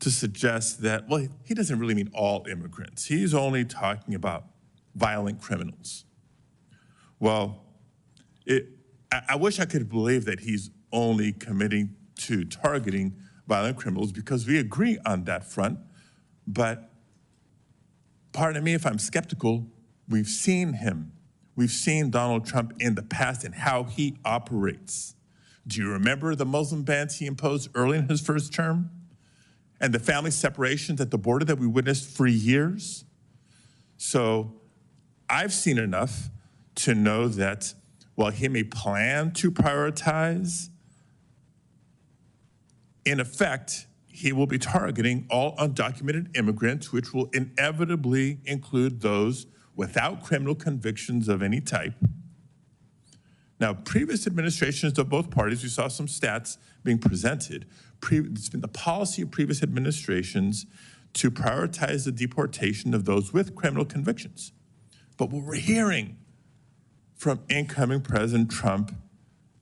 to suggest that, well, he doesn't really mean all immigrants. He's only talking about violent criminals. Well, I wish I could believe that he's only committing to targeting violent criminals because we agree on that front. But pardon me if I'm skeptical, we've seen him. We've seen Donald Trump in the past and how he operates. Do you remember the Muslim bans he imposed early in his first term? And the family separations at the border that we witnessed for years? So I've seen enough to know that while he may plan to prioritize, in effect, he will be targeting all undocumented immigrants, which will inevitably include those without criminal convictions of any type. Now, previous administrations of both parties, we saw some stats being presented. It's been the policy of previous administrations to prioritize the deportation of those with criminal convictions. But what we're hearing from incoming President Trump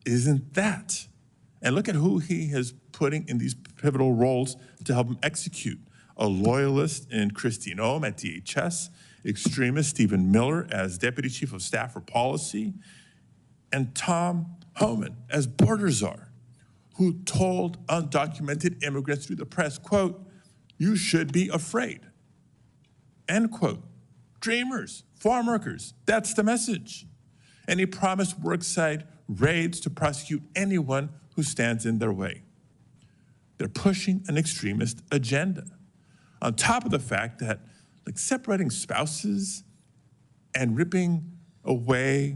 isn't that. And look at who he is putting in these pivotal roles to help him execute. A loyalist in Christine Ohm at DHS, extremist Stephen Miller as Deputy Chief of Staff for Policy, and Tom Homan as border czar, who told undocumented immigrants through the press, quote, "You should be afraid," end quote. Dreamers, farm workers, that's the message. And he promised worksite raids to prosecute anyone who stands in their way. They're pushing an extremist agenda. On top of the fact that, like, separating spouses and ripping away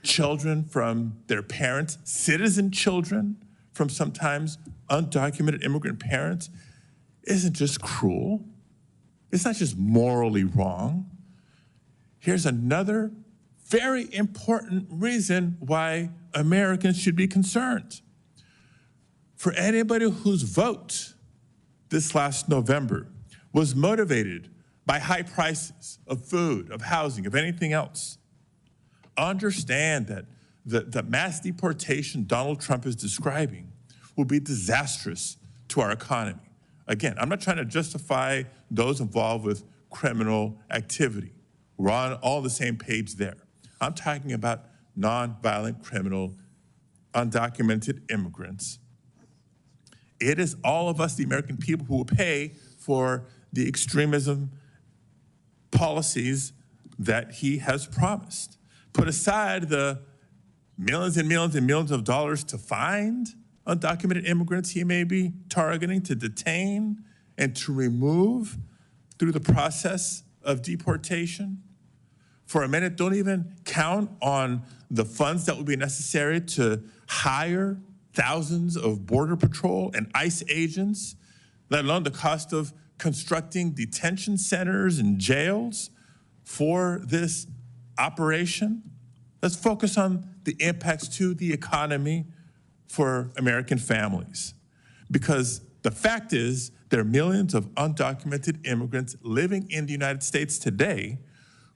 children from their parents, citizen children from sometimes undocumented immigrant parents, isn't just cruel. It's not just morally wrong. Here's another very important reason why Americans should be concerned. For anybody whose vote this last November was motivated by high prices of food, of housing, of anything else, understand that the mass deportation Donald Trump is describing will be disastrous to our economy. Again, I'm not trying to justify those involved with criminal activity. We're on all the same page there. I'm talking about nonviolent criminal, undocumented immigrants. It is all of us, the American people, who will pay for the extremism policies that he has promised. Put aside the millions and millions and millions of dollars to find undocumented immigrants he may be targeting, to detain and to remove through the process of deportation. For a minute, don't even count on the funds that would be necessary to hire thousands of Border Patrol and ICE agents, let alone the cost of constructing detention centers and jails for this operation. Let's focus on the impacts to the economy for American families. Because the fact is, there are millions of undocumented immigrants living in the United States today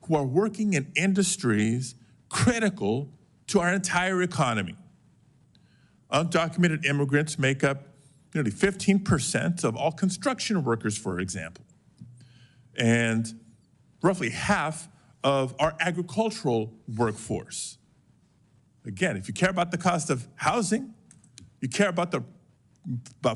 who are working in industries critical to our entire economy. Undocumented immigrants make up nearly 15% of all construction workers, for example, and roughly half of our agricultural workforce. Again, if you care about the cost of housing, you care about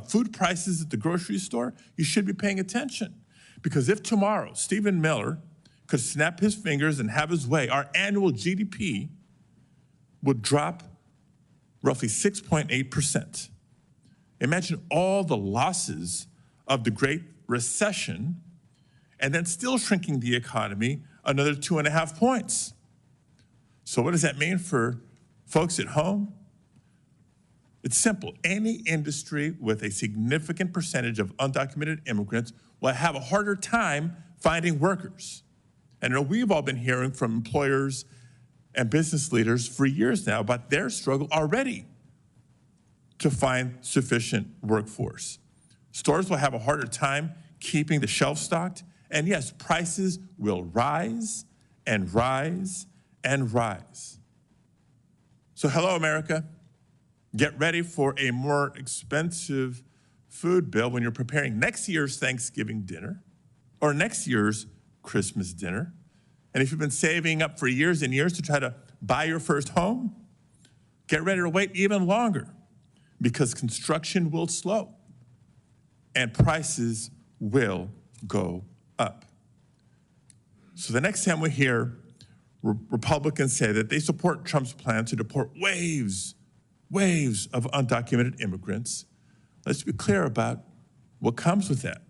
food prices at the grocery store, you should be paying attention. Because if tomorrow Stephen Miller could snap his fingers and have his way, our annual GDP would drop roughly 6.8%. Imagine all the losses of the Great Recession and then still shrinking the economy another 2.5 points. So what does that mean for folks at home? It's simple. Any industry with a significant percentage of undocumented immigrants will have a harder time finding workers. And I know we've all been hearing from employers and business leaders for years now about their struggle already to find sufficient workforce. Stores will have a harder time keeping the shelf stocked. And yes, prices will rise and rise and rise. So hello, America. Get ready for a more expensive food bill when you're preparing next year's Thanksgiving dinner or next year's Christmas dinner. And if you've been saving up for years and years to try to buy your first home, get ready to wait even longer because construction will slow and prices will go up. So the next time we hear Republicans say that they support Trump's plan to deport waves of undocumented immigrants, let's be clear about what comes with that.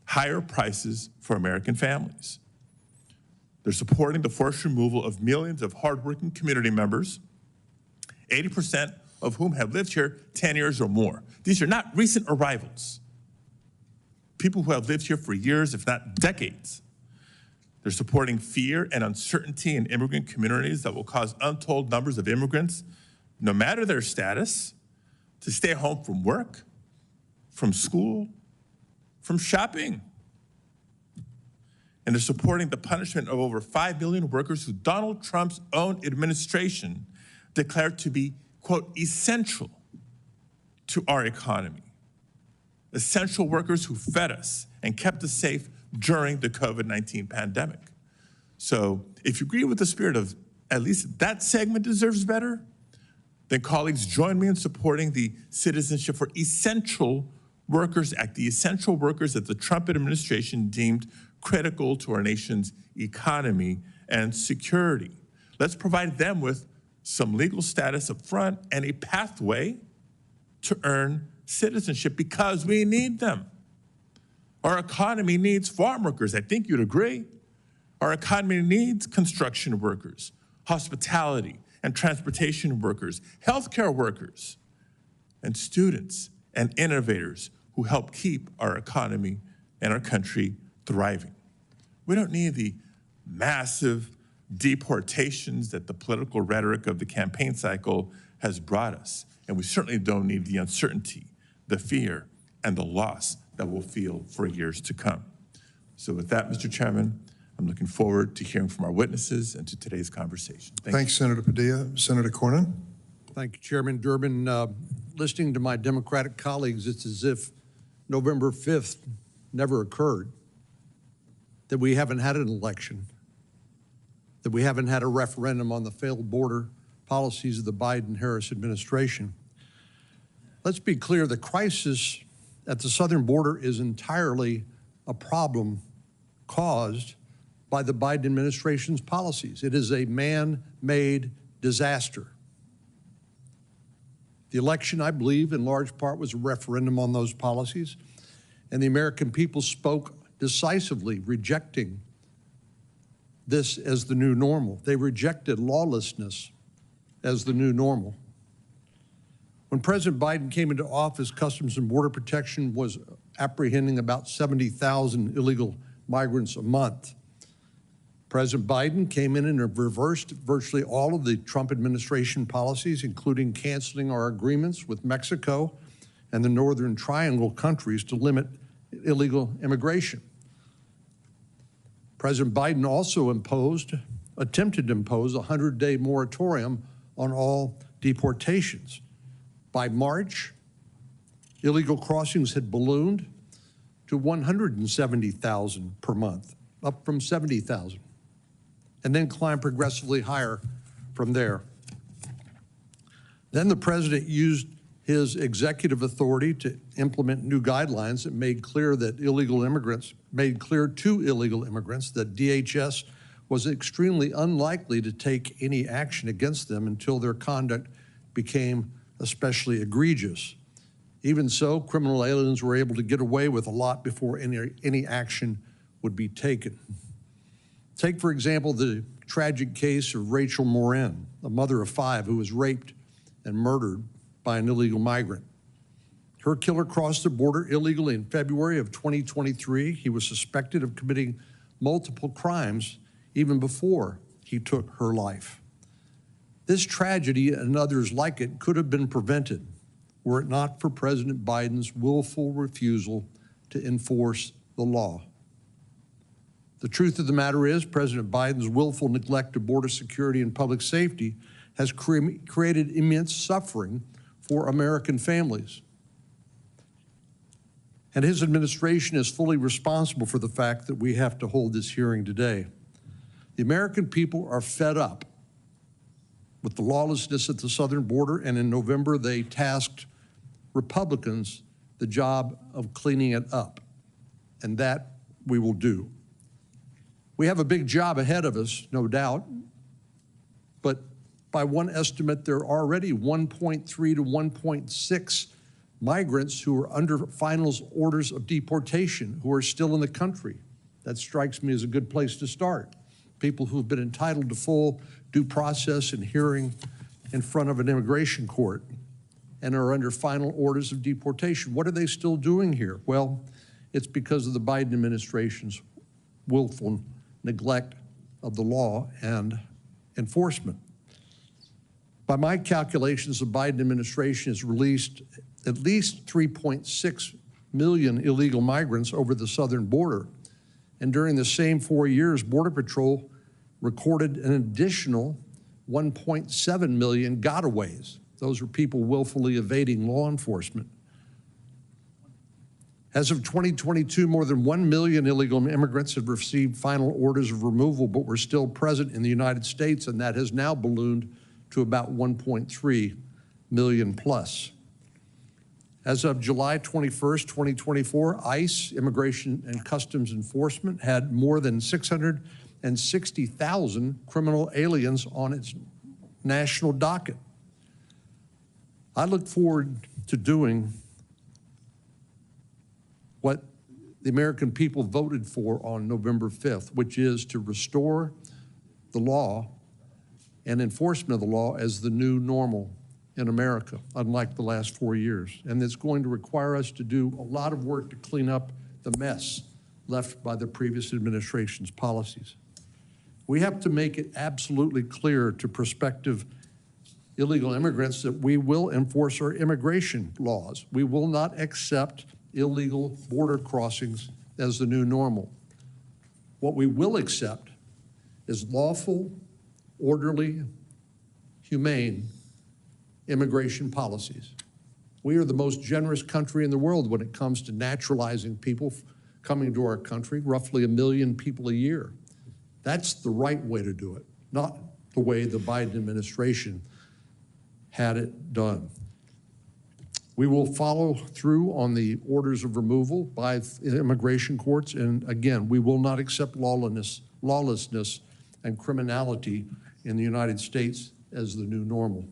Higher prices for American families. They're supporting the forced removal of millions of hardworking community members, 80% of whom have lived here 10 years or more. These are not recent arrivals. People who have lived here for years, if not decades. They're supporting fear and uncertainty in immigrant communities that will cause untold numbers of immigrants, no matter their status, to stay home from work, from school, from shopping. And they're supporting the punishment of over 5 million workers who Donald Trump's own administration declared to be, quote, essential to our economy. Essential workers who fed us and kept us safe during the COVID-19 pandemic. So if you agree with the spirit of at least that segment deserves better, then colleagues join me in supporting the Citizenship for Essential Workers Act, the essential workers that the Trump administration deemed critical to our nation's economy and security. Let's provide them with some legal status up front and a pathway to earn citizenship because we need them. Our economy needs farm workers. I think you'd agree. Our economy needs construction workers, hospitality and transportation workers, healthcare workers, and students and innovators who help keep our economy and our country thriving. We don't need the massive deportations that the political rhetoric of the campaign cycle has brought us. And we certainly don't need the uncertainty, the fear, and the loss that we'll feel for years to come. So with that, Mr. Chairman, I'm looking forward to hearing from our witnesses and to today's conversation. Thanks, Senator Padilla. Senator Cornyn. Thank you, Chairman Durbin. Listening to my Democratic colleagues, it's as if November 5th never occurred, that we haven't had an election, that we haven't had a referendum on the failed border policies of the Biden-Harris administration. Let's be clear, the crisis at the southern border is entirely a problem caused by the Biden administration's policies. It is a man-made disaster. The election, I believe, in large part was a referendum on those policies, and the American people spoke decisively, rejecting this as the new normal. They rejected lawlessness as the new normal. When President Biden came into office, Customs and Border Protection was apprehending about 70,000 illegal migrants a month. President Biden came in and reversed virtually all of the Trump administration policies, including canceling our agreements with Mexico and the Northern Triangle countries to limit illegal immigration. President Biden also attempted to impose a 100-day moratorium on all deportations. By March, illegal crossings had ballooned to 170,000 per month, up from 70,000, and then climbed progressively higher from there. Then the president used his executive authority to implement new guidelines that made clear to illegal immigrants that DHS was extremely unlikely to take any action against them until their conduct became especially egregious. Even so, criminal aliens were able to get away with a lot before any action would be taken. Take, for example, the tragic case of Rachel Morin, a mother of 5 who was raped and murdered by an illegal migrant. Her killer crossed the border illegally in February of 2023. He was suspected of committing multiple crimes even before he took her life. This tragedy and others like it could have been prevented were it not for President Biden's willful refusal to enforce the law. The truth of the matter is, President Biden's willful neglect of border security and public safety has created immense suffering for American families. And his administration is fully responsible for the fact that we have to hold this hearing today. The American people are fed up with the lawlessness at the southern border, and in November they tasked Republicans the job of cleaning it up, and that we will do. We have a big job ahead of us, no doubt, but by one estimate, there are already 1.3 to 1.6 migrants who are under final orders of deportation who are still in the country. That strikes me as a good place to start. People who have been entitled to full due process and hearing in front of an immigration court and are under final orders of deportation. What are they still doing here? Well, it's because of the Biden administration's willful neglect of the law and enforcement. By my calculations, the Biden administration has released at least 3.6 million illegal migrants over the southern border. And during the same 4 years, Border Patrol recorded an additional 1.7 million gotaways. Those are people willfully evading law enforcement. As of 2022, more than 1 million illegal immigrants have received final orders of removal, but were still present in the United States, and that has now ballooned to about 1.3 million plus. As of July 21st, 2024, ICE, Immigration and Customs Enforcement, had more than 660,000 criminal aliens on its national docket. I look forward to doing what the American people voted for on November 5th, which is to restore the law and enforcement of the law as the new normal in America, unlike the last 4 years. And it's going to require us to do a lot of work to clean up the mess left by the previous administration's policies. We have to make it absolutely clear to prospective illegal immigrants that we will enforce our immigration laws. We will not accept illegal border crossings as the new normal. What we will accept is lawful, orderly, humane immigration policies. We are the most generous country in the world when it comes to naturalizing people coming to our country, roughly 1 million people a year. That's the right way to do it, not the way the Biden administration had it done. We will follow through on the orders of removal by immigration courts, and again, we will not accept lawlessness and criminality in the United States as the new normal.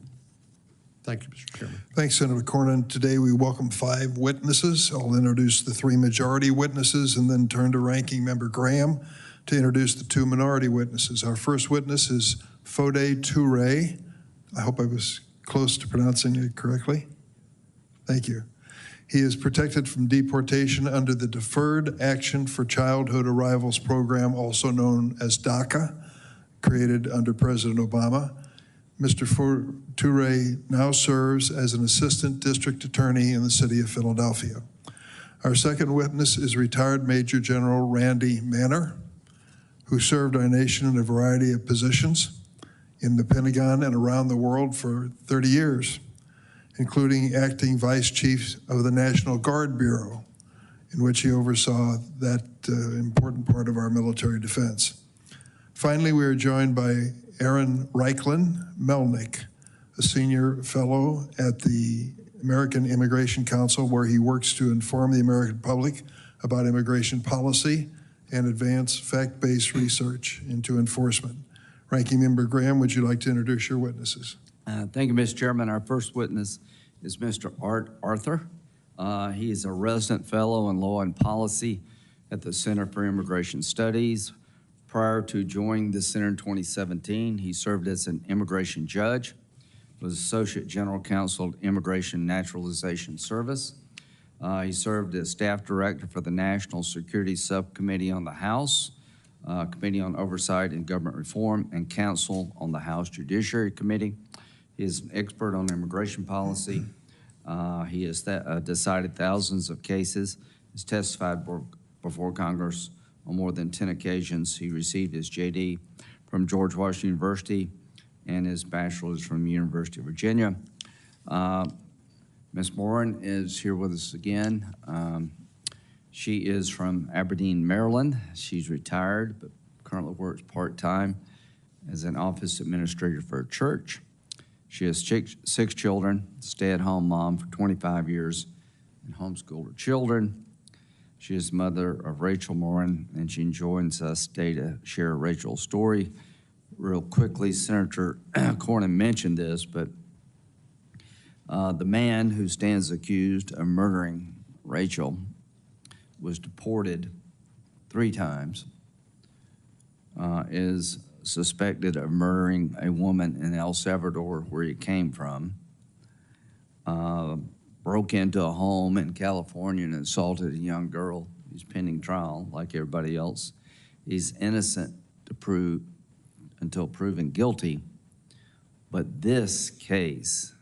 Thank you, Mr. Chairman. Thanks, Senator Cornyn. Today we welcome 5 witnesses. I'll introduce the 3 majority witnesses and then turn to Ranking Member Graham to introduce the 2 minority witnesses. Our first witness is Fode Toure. I hope I was close to pronouncing it correctly. Thank you. He is protected from deportation under the Deferred Action for Childhood Arrivals program, also known as DACA, created under President Obama. Mr. Toure now serves as an assistant district attorney in the city of Philadelphia. Our second witness is retired Major General Randy Manner, who served our nation in a variety of positions in the Pentagon and around the world for 30 years, including acting Vice Chief of the National Guard Bureau, in which he oversaw that important part of our military defense. Finally, we are joined by Aaron Reichlin Melnick, a senior fellow at the American Immigration Council, where he works to inform the American public about immigration policy and advance fact-based research into enforcement. Ranking Member Graham, would you like to introduce your witnesses? Thank you, Mr. Chairman. Our first witness is Mr. Art Arthur. He is a resident fellow in law and policy at the Center for Immigration Studies. Prior to joining the center in 2017, he served as an immigration judge, was Associate General Counsel of Immigration Naturalization Service. He served as staff director for the National Security Subcommittee on the House, Committee on Oversight and Government Reform, and counsel on the House Judiciary Committee. He is an expert on immigration policy. He has decided thousands of cases, has testified before Congress on more than 10 occasions. He received his JD from George Washington University and his bachelor's from the University of Virginia. Ms. Moran is here with us again. She is from Aberdeen, Maryland. She's retired, but currently works part-time as an office administrator for a church. She has six children, stay-at-home mom for 25 years, and homeschooled her children. She is mother of Rachel Morin, and she joins us today to share Rachel's story. Real quickly, Senator Cornyn mentioned this, but the man who stands accused of murdering Rachel was deported 3 times, is suspected of murdering a woman in El Salvador, where he came from, broke into a home in California and assaulted a young girl. He's pending trial like everybody else. He's innocent until proven guilty. But this case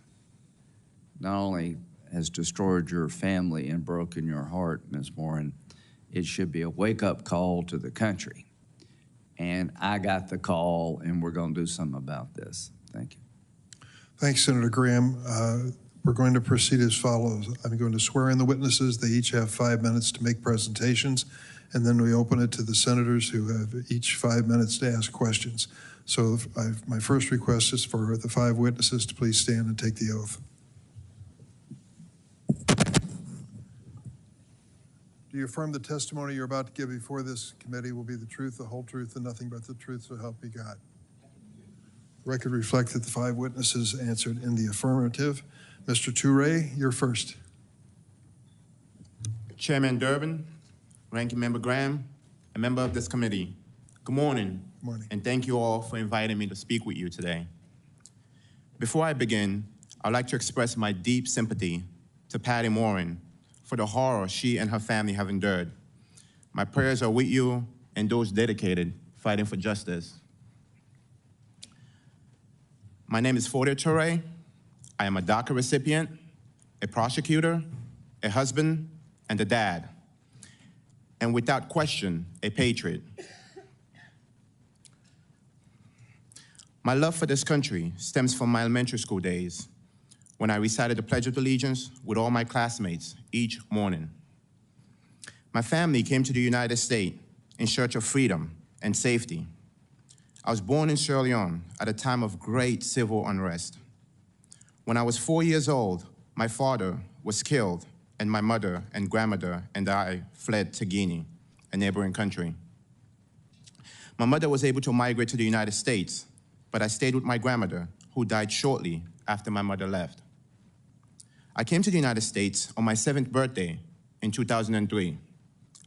not only has destroyed your family and broken your heart, Ms. Morin, it should be a wake-up call to the country. And I got the call, and we're going to do something about this. Thank you. Thanks, Senator Graham. We're going to proceed as follows. I'm going to swear in the witnesses. They each have 5 minutes to make presentations, and then we open it to the senators who have each 5 minutes to ask questions. So my first request is for the 5 witnesses to please stand and take the oath. Do you affirm the testimony you're about to give before this committee will be the truth, the whole truth, and nothing but the truth, so help you God? The record reflects that the 5 witnesses answered in the affirmative. Mr. Toure, you're first. Chairman Durbin, Ranking Member Graham, a member of this committee, good morning. Good morning. And thank you all for inviting me to speak with you today. Before I begin, I'd like to express my deep sympathy to Patty Morin for the horror she and her family have endured. My prayers are with you and those dedicated fighting for justice. My name is Fodé Touré. I am a DACA recipient, a prosecutor, a husband, and a dad, and without question, a patriot. My love for this country stems from my elementary school days, when I recited the Pledge of Allegiance with all my classmates each morning. My family came to the United States in search of freedom and safety. I was born in Sierra Leone at a time of great civil unrest. When I was 4 years old, my father was killed, and my mother and grandmother and I fled to Guinea, a neighboring country. My mother was able to migrate to the United States, but I stayed with my grandmother, who died shortly after my mother left. I came to the United States on my 7th birthday in 2003.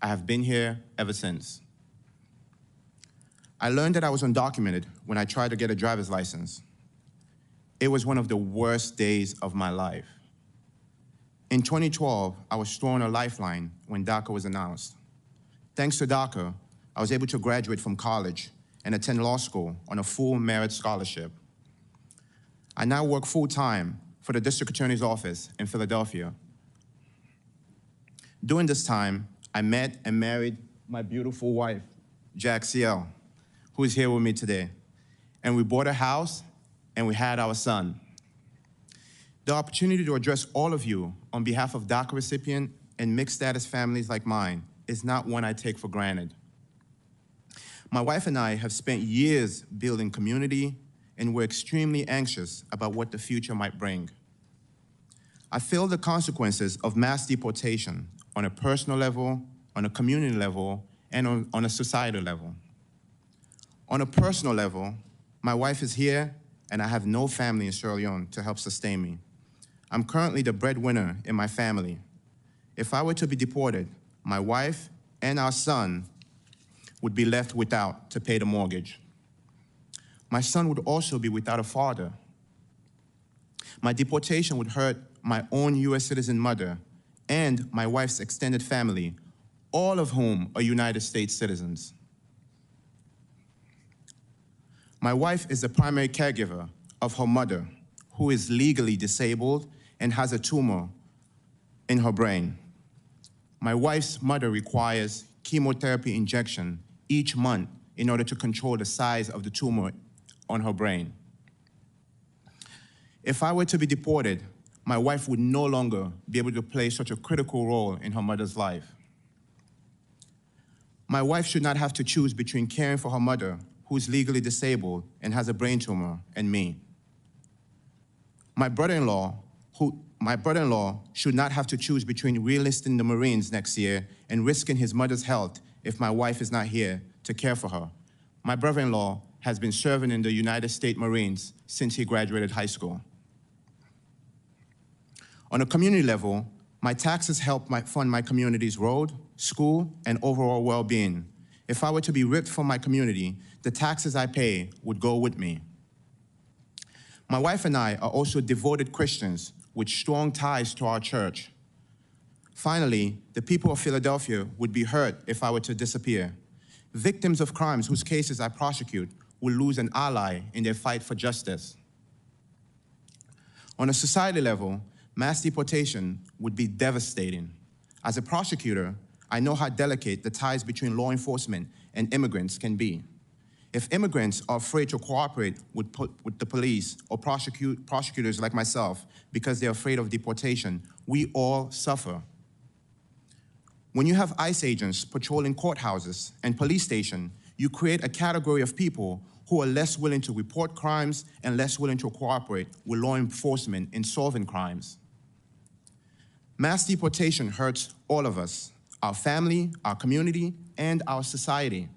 I have been here ever since. I learned that I was undocumented when I tried to get a driver's license. It was one of the worst days of my life. In 2012, I was thrown a lifeline when DACA was announced. Thanks to DACA, I was able to graduate from college and attend law school on a full merit scholarship. I now work full-time for the District Attorney's Office in Philadelphia. During this time, I met and married my beautiful wife, Jack CL, who is here with me today. And we bought a house, and we had our son. The opportunity to address all of you on behalf of DACA recipient and mixed status families like mine is not one I take for granted. My wife and I have spent years building community, and we're extremely anxious about what the future might bring. I feel the consequences of mass deportation on a personal level, on a community level, and on a societal level. On a personal level, my wife is here, and I have no family in Sierra Leone to help sustain me. I'm currently the breadwinner in my family. If I were to be deported, my wife and our son would be left without to pay the mortgage. My son would also be without a father. My deportation would hurt my own U.S. citizen mother and my wife's extended family, all of whom are United States citizens. My wife is the primary caregiver of her mother, who is legally disabled and has a tumor in her brain. My wife's mother requires chemotherapy injection each month in order to control the size of the tumor on her brain. If I were to be deported, my wife would no longer be able to play such a critical role in her mother's life. My wife should not have to choose between caring for her mother, who is legally disabled and has a brain tumor, and me. My brother-in-law should not have to choose between re-enlisting the Marines next year and risking his mother's health if my wife is not here to care for her. My brother-in-law has been serving in the United States Marines since he graduated high school. On a community level, my taxes help fund my community's road, school, and overall well-being. If I were to be ripped from my community, the taxes I pay would go with me. My wife and I are also devoted Christians with strong ties to our church. Finally, the people of Philadelphia would be hurt if I were to disappear. Victims of crimes whose cases I prosecute will lose an ally in their fight for justice. On a society level, mass deportation would be devastating. As a prosecutor, I know how delicate the ties between law enforcement and immigrants can be. If immigrants are afraid to cooperate with the police or prosecutors like myself because they're afraid of deportation, we all suffer. When you have ICE agents patrolling courthouses and police stations, you create a category of people who are less willing to report crimes and less willing to cooperate with law enforcement in solving crimes. Mass deportation hurts all of us, our family, our community, and our society.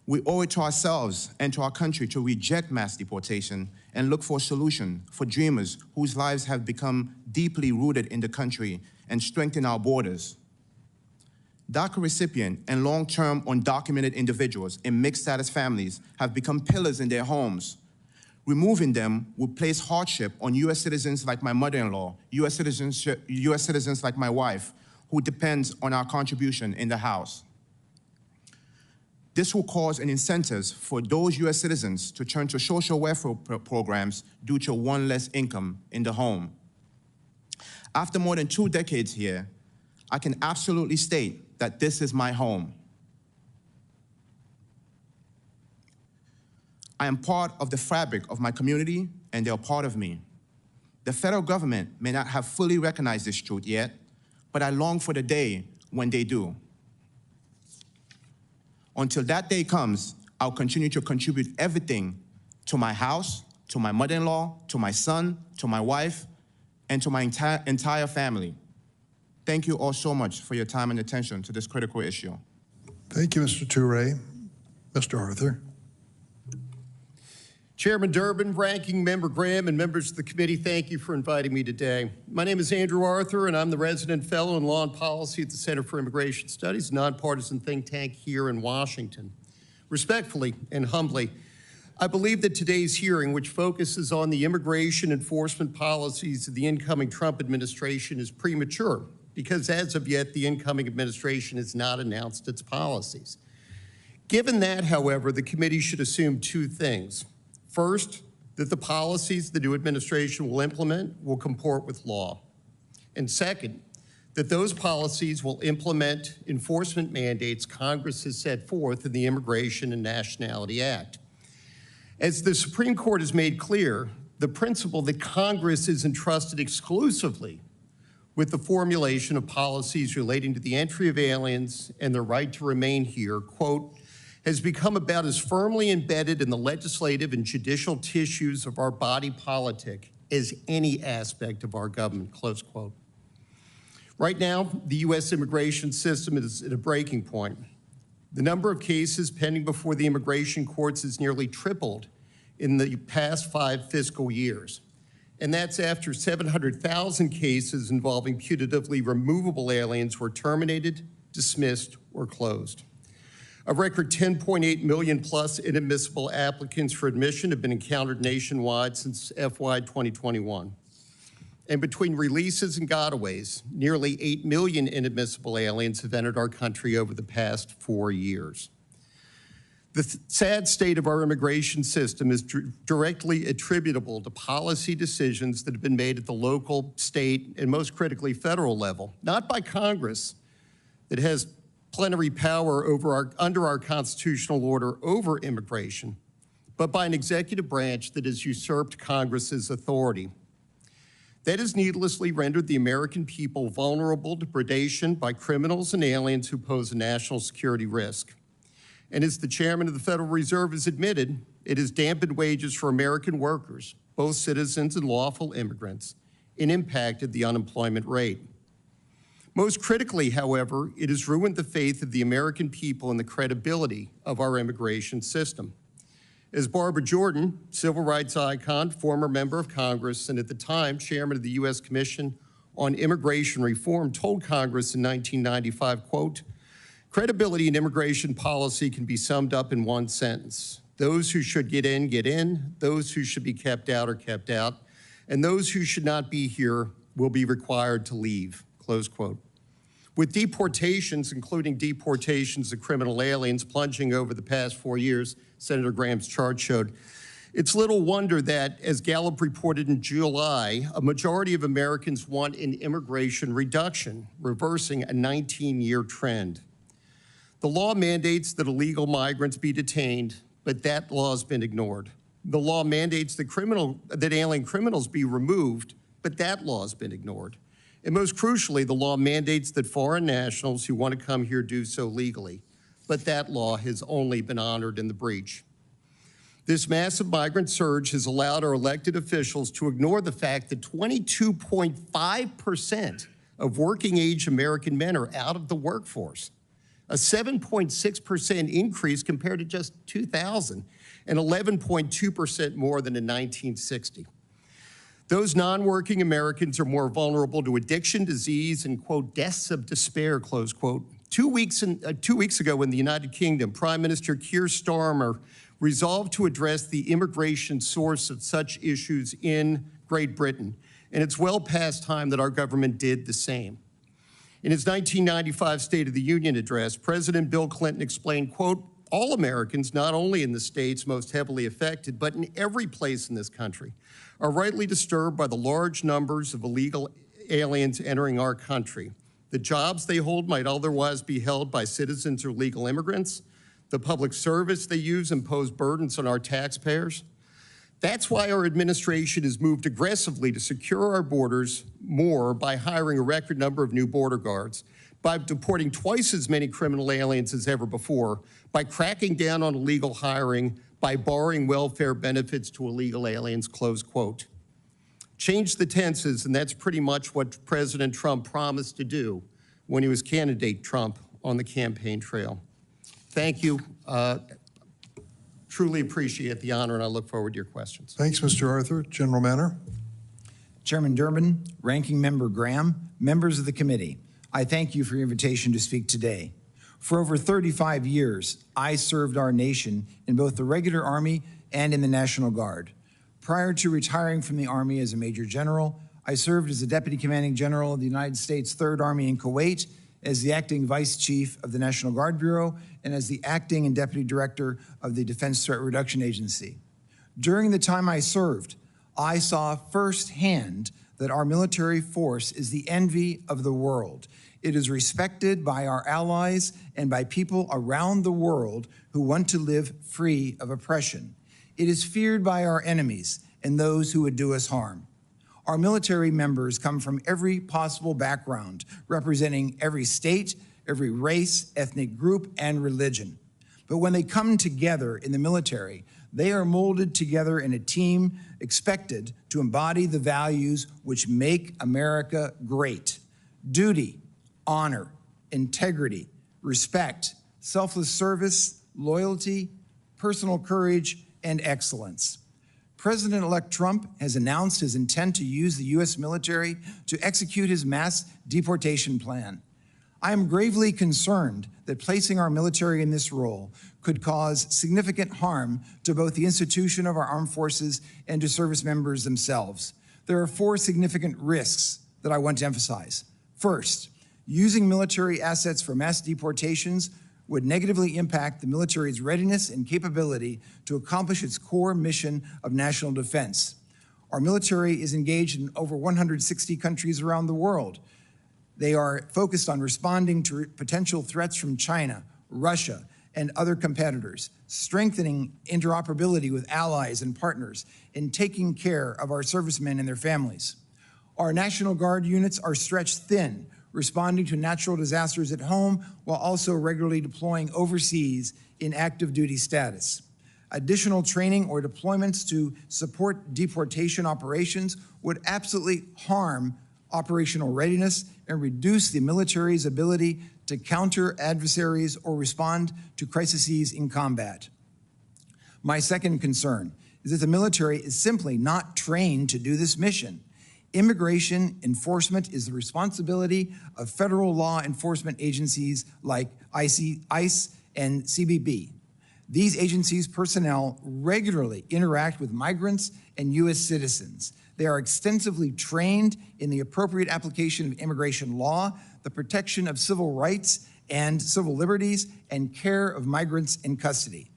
We owe it to ourselves and to our country to reject mass deportation and look for a solution for dreamers whose lives have become deeply rooted in the country and strengthen our borders. DACA recipient and long-term undocumented individuals in mixed-status families have become pillars in their homes. Removing them would place hardship on U.S. citizens like my mother-in-law, U.S. citizens like my wife, who depends on our contribution in the House. This will cause an incentive for those U.S. citizens to turn to social welfare programs due to one less income in the home. After more than 2 decades here, I can absolutely state that this is my home. I am part of the fabric of my community, and they are part of me. The federal government may not have fully recognized this truth yet, but I long for the day when they do. Until that day comes, I'll continue to contribute everything to my house, to my mother-in-law, to my son, to my wife, and to my entire family. Thank you all so much for your time and attention to this critical issue. Thank you, Mr. Toure. Mr. Arthur. Chairman Durbin, Ranking Member Graham, and members of the committee, thank you for inviting me today. My name is Andrew Arthur, and I'm the Resident Fellow in Law and Policy at the Center for Immigration Studies, a nonpartisan think tank here in Washington. Respectfully and humbly, I believe that today's hearing, which focuses on the immigration enforcement policies of the incoming Trump administration, is premature, because as of yet, the incoming administration has not announced its policies. Given that, however, the committee should assume 2 things. First, that the policies the new administration will implement will comport with law. And second, that those policies will implement enforcement mandates Congress has set forth in the Immigration and Nationality Act. As the Supreme Court has made clear, the principle that Congress is entrusted exclusively with the formulation of policies relating to the entry of aliens and their right to remain here, quote, has become about as firmly embedded in the legislative and judicial tissues of our body politic as any aspect of our government, close quote. Right now, the U.S. immigration system is at a breaking point. The number of cases pending before the immigration courts has nearly tripled in the past 5 fiscal years. And that's after 700,000 cases involving putatively removable aliens were terminated, dismissed, or closed. A record 10.8 million plus inadmissible applicants for admission have been encountered nationwide since FY 2021. And between releases and gotaways, nearly 8 million inadmissible aliens have entered our country over the past 4 years. The sad state of our immigration system is directly attributable to policy decisions that have been made at the local, state, and most critically, federal level, not by Congress that has plenary power under our constitutional order over immigration, but by an executive branch that has usurped Congress's authority. That has needlessly rendered the American people vulnerable to predation by criminals and aliens who pose a national security risk. And as the chairman of the Federal Reserve has admitted, it has dampened wages for American workers, both citizens and lawful immigrants, and impacted the unemployment rate. Most critically, however, it has ruined the faith of the American people and the credibility of our immigration system. As Barbara Jordan, civil rights icon, former member of Congress, and at the time chairman of the U.S. Commission on Immigration Reform, told Congress in 1995, quote, "Credibility in immigration policy can be summed up in one sentence. Those who should get in, those who should be kept out are kept out, and those who should not be here will be required to leave," close quote. With deportations, including deportations of criminal aliens, plunging over the past 4 years, Senator Graham's chart showed, it's little wonder that, as Gallup reported in July, a majority of Americans want an immigration reduction, reversing a 19-year trend. The law mandates that illegal migrants be detained, but that law has been ignored. The law mandates that alien criminals be removed, but that law has been ignored. And most crucially, the law mandates that foreign nationals who want to come here do so legally, but that law has only been honored in the breach. This massive migrant surge has allowed our elected officials to ignore the fact that 22.5% of working-age American men are out of the workforce, a 7.6% increase compared to just 2000, and 11.2% more than in 1960. Those non-working Americans are more vulnerable to addiction, disease, and, quote, deaths of despair, close quote. 2 weeks ago in the United Kingdom, Prime Minister Keir Starmer resolved to address the immigration source of such issues in Great Britain, and it's well past time that our government did the same. In his 1995 State of the Union address, President Bill Clinton explained, quote, "All Americans, not only in the states most heavily affected, but in every place in this country, are rightly disturbed by the large numbers of illegal aliens entering our country. The jobs they hold might otherwise be held by citizens or legal immigrants. The public service they use impose burdens on our taxpayers. That's why our administration has moved aggressively to secure our borders more by hiring a record number of new border guards, by deporting twice as many criminal aliens as ever before, by cracking down on illegal hiring, by barring welfare benefits to illegal aliens," close quote. Change the tenses, and that's pretty much what President Trump promised to do when he was candidate Trump on the campaign trail. Thank you. Truly appreciate the honor, and I look forward to your questions. Thanks, Mr. Arthur. General Manner. Chairman Durbin, Ranking Member Graham, members of the committee, I thank you for your invitation to speak today. For over 35 years, I served our nation in both the regular Army and in the National Guard. Prior to retiring from the Army as a Major General, I served as the Deputy Commanding General of the United States Third Army in Kuwait, as the Acting Vice Chief of the National Guard Bureau, and as the Acting and Deputy Director of the Defense Threat Reduction Agency. During the time I served, I saw firsthand that our military force is the envy of the world. It is respected by our allies and by people around the world who want to live free of oppression. It is feared by our enemies and those who would do us harm. Our military members come from every possible background, representing every state, every race, ethnic group, and religion. But when they come together in the military, they are molded together in a team expected to embody the values which make America great: duty, honor, integrity, respect, selfless service, loyalty, personal courage, and excellence. President-elect Trump has announced his intent to use the U.S. military to execute his mass deportation plan. I am gravely concerned that placing our military in this role could cause significant harm to both the institution of our armed forces and to service members themselves. There are 4 significant risks that I want to emphasize. First, using military assets for mass deportations would negatively impact the military's readiness and capability to accomplish its core mission of national defense. Our military is engaged in over 160 countries around the world. They are focused on responding to potential threats from China, Russia, and other competitors, strengthening interoperability with allies and partners, and taking care of our servicemen and their families. Our National Guard units are stretched thin, responding to natural disasters at home while also regularly deploying overseas in active duty status. Additional training or deployments to support deportation operations would absolutely harm operational readiness and reduce the military's ability to counter adversaries or respond to crises in combat. My second concern is that the military is simply not trained to do this mission. Immigration enforcement is the responsibility of federal law enforcement agencies like ICE and CBP. These agencies' personnel regularly interact with migrants and U.S. citizens. They are extensively trained in the appropriate application of immigration law, the protection of civil rights and civil liberties, and care of migrants in custody.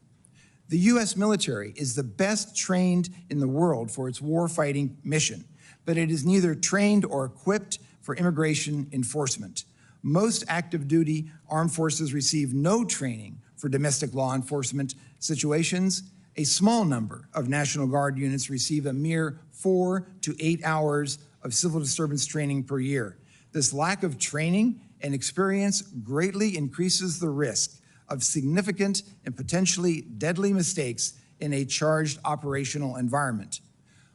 The U.S. military is the best trained in the world for its war-fighting mission, but it is neither trained or equipped for immigration enforcement. Most active duty armed forces receive no training for domestic law enforcement situations. A small number of National Guard units receive a mere 4 to 8 hours of civil disturbance training per year. This lack of training and experience greatly increases the risk of significant and potentially deadly mistakes in a charged operational environment.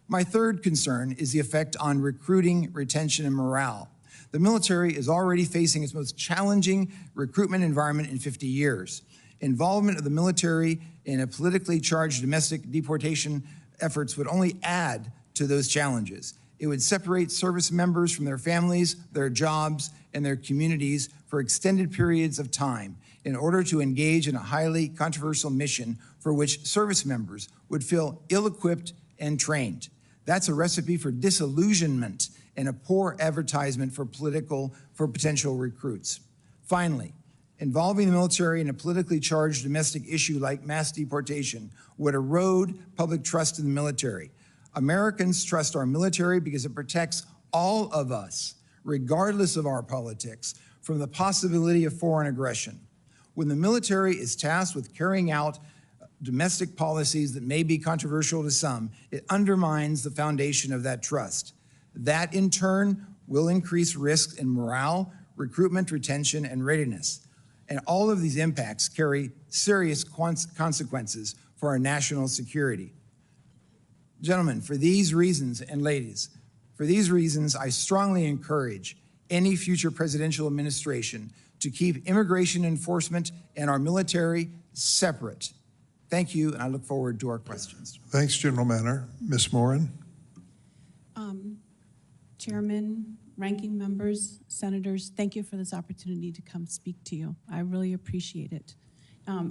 My third concern is the effect on recruiting, retention, and morale. The military is already facing its most challenging recruitment environment in 50 years. Involvement of the military in a politically charged domestic deportation efforts would only add to those challenges. It would separate service members from their families, their jobs, and their communities for extended periods of time in order to engage in a highly controversial mission for which service members would feel ill-equipped and trained. That's a recipe for disillusionment and a poor advertisement for potential recruits. Finally, involving the military in a politically charged domestic issue like mass deportation would erode public trust in the military. Americans trust our military because it protects all of us, regardless of our politics, from the possibility of foreign aggression. When the military is tasked with carrying out domestic policies that may be controversial to some, it undermines the foundation of that trust. That, in turn, will increase risks in morale, recruitment, retention, and readiness. And all of these impacts carry serious consequences for our national security. Gentlemen, for these reasons, and ladies, for these reasons, I strongly encourage any future presidential administration to keep immigration enforcement and our military separate. Thank you, and I look forward to our questions. Thanks, General Manner. Ms. Morin. Chairman, ranking members, senators, thank you for this opportunity to come speak to you. I really appreciate it.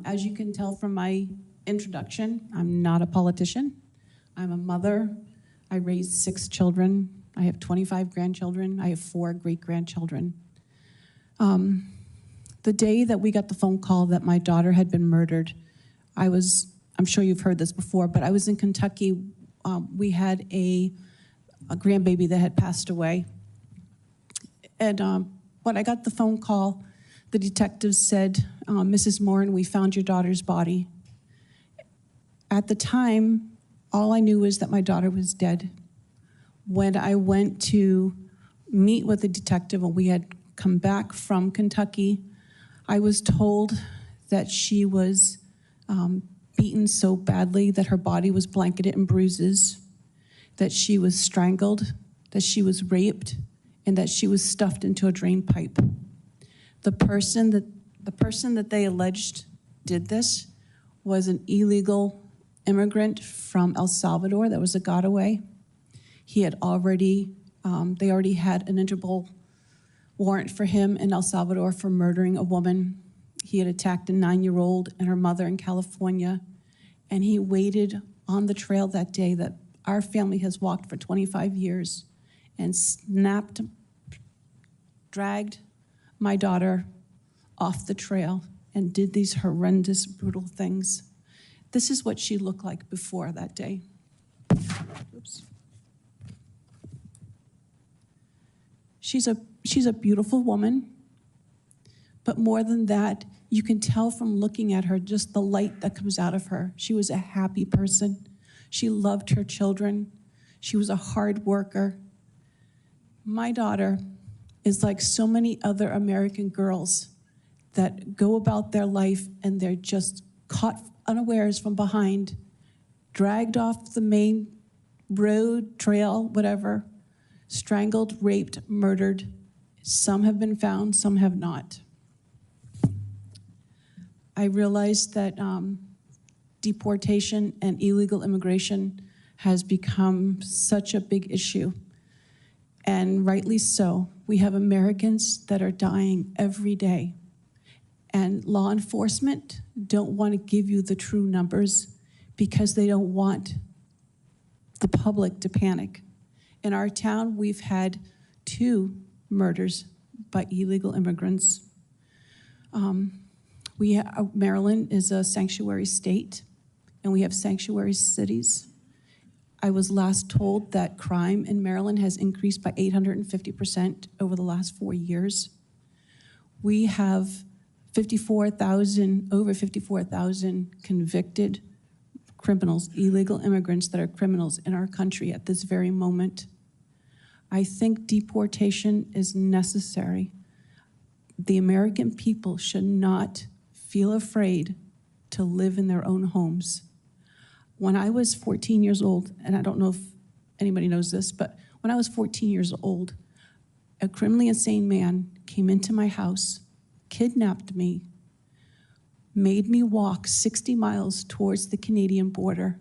As you can tell from my introduction, I'm not a politician. I'm a mother. I raised 6 children. I have 25 grandchildren. I have 4 great-grandchildren. The day that we got the phone call that my daughter had been murdered, I'm sure you've heard this before, but I was in Kentucky. We had a grandbaby that had passed away. And when I got the phone call, the detectives said, Mrs. Morin, we found your daughter's body. At the time, all I knew was that my daughter was dead. When I went to meet with the detective and we had come back from Kentucky, I was told that she was beaten so badly that her body was blanketed in bruises, that she was strangled, that she was raped, and that she was stuffed into a drain pipe. The person that they alleged did this was an illegal immigrant from El Salvador that was a gotaway. He had they already had an Interpol warrant for him in El Salvador for murdering a woman. He had attacked a 9-year-old and her mother in California, and he waited on the trail that day that our family has walked for 25 years and dragged my daughter off the trail and did these horrendous, brutal things. This is what she looked like before that day. Oops. She's a beautiful woman, but more than that, you can tell from looking at her just the light that comes out of her. She was a happy person. She loved her children. She was a hard worker. My daughter is like so many other American girls that go about their life and they're just caught unawares from behind, dragged off the main road, trail, whatever, strangled, raped, murdered. Some have been found, some have not. I realized that deportation and illegal immigration has become such a big issue, and rightly so. We have Americans that are dying every day, and law enforcement don't want to give you the true numbers because they don't want the public to panic. In our town, we've had 2 murders by illegal immigrants. Maryland is a sanctuary state, and we have sanctuary cities. I was last told that crime in Maryland has increased by 850% over the last 4 years. We have over 54,000 convicted criminals, illegal immigrants that are criminals in our country at this very moment. I think deportation is necessary. The American people should not feel afraid to live in their own homes. When I was 14 years old, and I don't know if anybody knows this, but when I was 14 years old, a criminally insane man came into my house, kidnapped me, made me walk 60 miles towards the Canadian border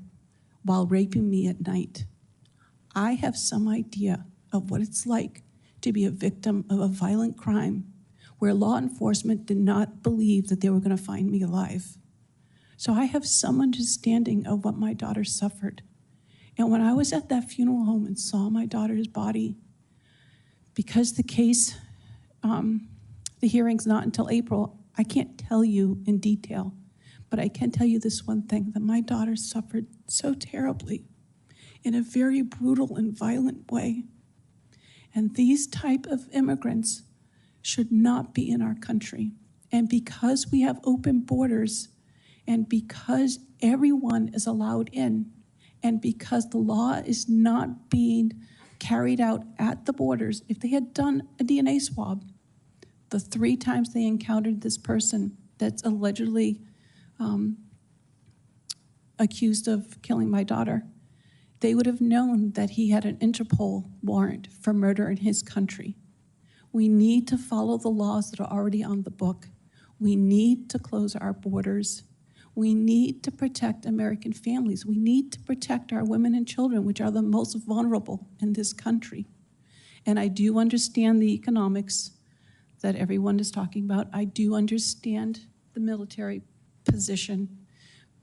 while raping me at night. I have some idea of what it's like to be a victim of a violent crime where law enforcement did not believe that they were going to find me alive. So I have some understanding of what my daughter suffered. And when I was at that funeral home and saw my daughter's body, because the case, the hearing's not until April, I can't tell you in detail, but I can tell you this one thing, that my daughter suffered so terribly in a very brutal and violent way. And these type of immigrants should not be in our country. And because we have open borders, and because everyone is allowed in, and because the law is not being carried out at the borders, if they had done a DNA swab, the 3 times they encountered this person that's allegedly accused of killing my daughter, they would have known that he had an Interpol warrant for murder in his country. We need to follow the laws that are already on the book. We need to close our borders. We need to protect American families. We need to protect our women and children, which are the most vulnerable in this country. And I do understand the economics that everyone is talking about. I do understand the military position,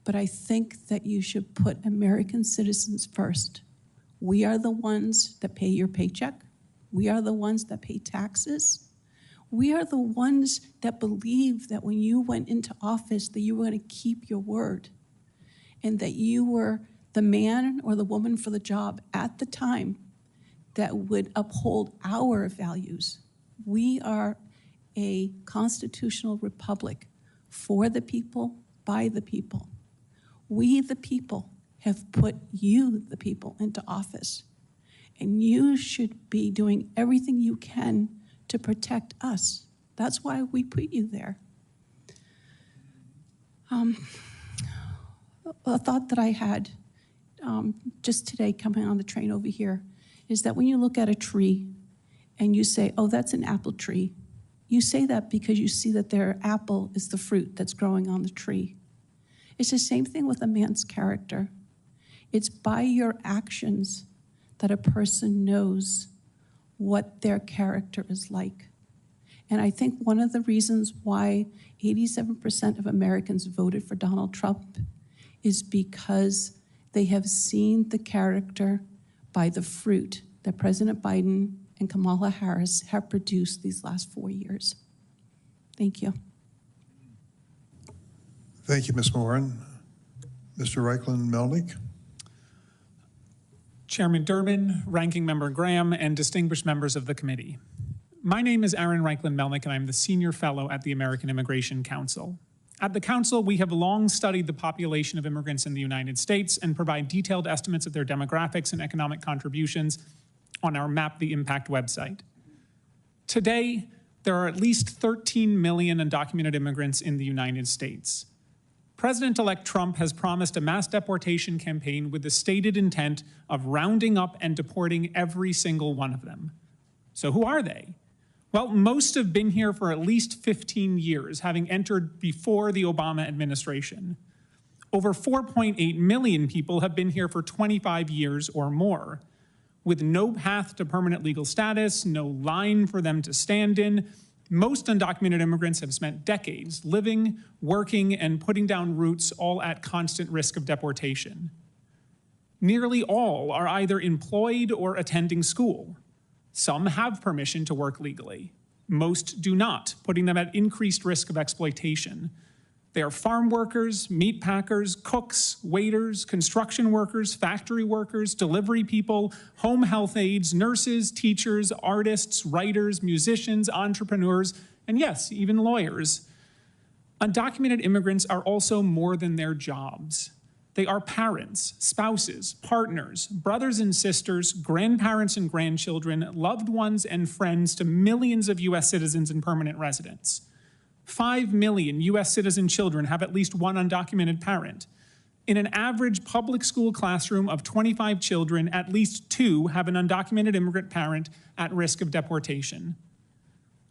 but I think that you should put American citizens first. We are the ones that pay your paycheck. We are the ones that pay taxes. We are the ones that believe that when you went into office that you were going to keep your word and that you were the man or the woman for the job at the time that would uphold our values. We are a constitutional republic for the people, by the people. We, the people, have put you, the people, into office. And you should be doing everything you can to protect us. That's why we put you there. A thought that I had just today coming on the train over here is that when you look at a tree and you say, oh, that's an apple tree, you say that because you see that their apple is the fruit that's growing on the tree. It's the same thing with a man's character. It's by your actions that a person knows what their character is like. And I think one of the reasons why 87% of Americans voted for Donald Trump is because they have seen the character by the fruit that President Biden and Kamala Harris have produced these last 4 years. Thank you. Thank you, Ms. Moran. Mr. Reichlin-Melnick. Chairman Durbin, Ranking Member Graham, and distinguished members of the committee. My name is Aaron Reichlin-Melnick, and I'm the Senior Fellow at the American Immigration Council. At the Council, we have long studied the population of immigrants in the United States and provide detailed estimates of their demographics and economic contributions on our Map the Impact website. Today, there are at least 13 million undocumented immigrants in the United States. President-elect Trump has promised a mass deportation campaign with the stated intent of rounding up and deporting every single one of them. So who are they? Well, most have been here for at least 15 years, having entered before the Obama administration. Over 4.8 million people have been here for 25 years or more, with no path to permanent legal status, no line for them to stand in. Most undocumented immigrants have spent decades living, working, and putting down roots, all at constant risk of deportation. Nearly all are either employed or attending school. Some have permission to work legally. Most do not, putting them at increased risk of exploitation. They are farm workers, meat packers, cooks, waiters, construction workers, factory workers, delivery people, home health aides, nurses, teachers, artists, writers, musicians, entrepreneurs, and yes, even lawyers. Undocumented immigrants are also more than their jobs. They are parents, spouses, partners, brothers and sisters, grandparents and grandchildren, loved ones and friends to millions of US citizens and permanent residents. 5 million US citizen children have at least one undocumented parent. In an average public school classroom of 25 children, at least 2 have an undocumented immigrant parent at risk of deportation.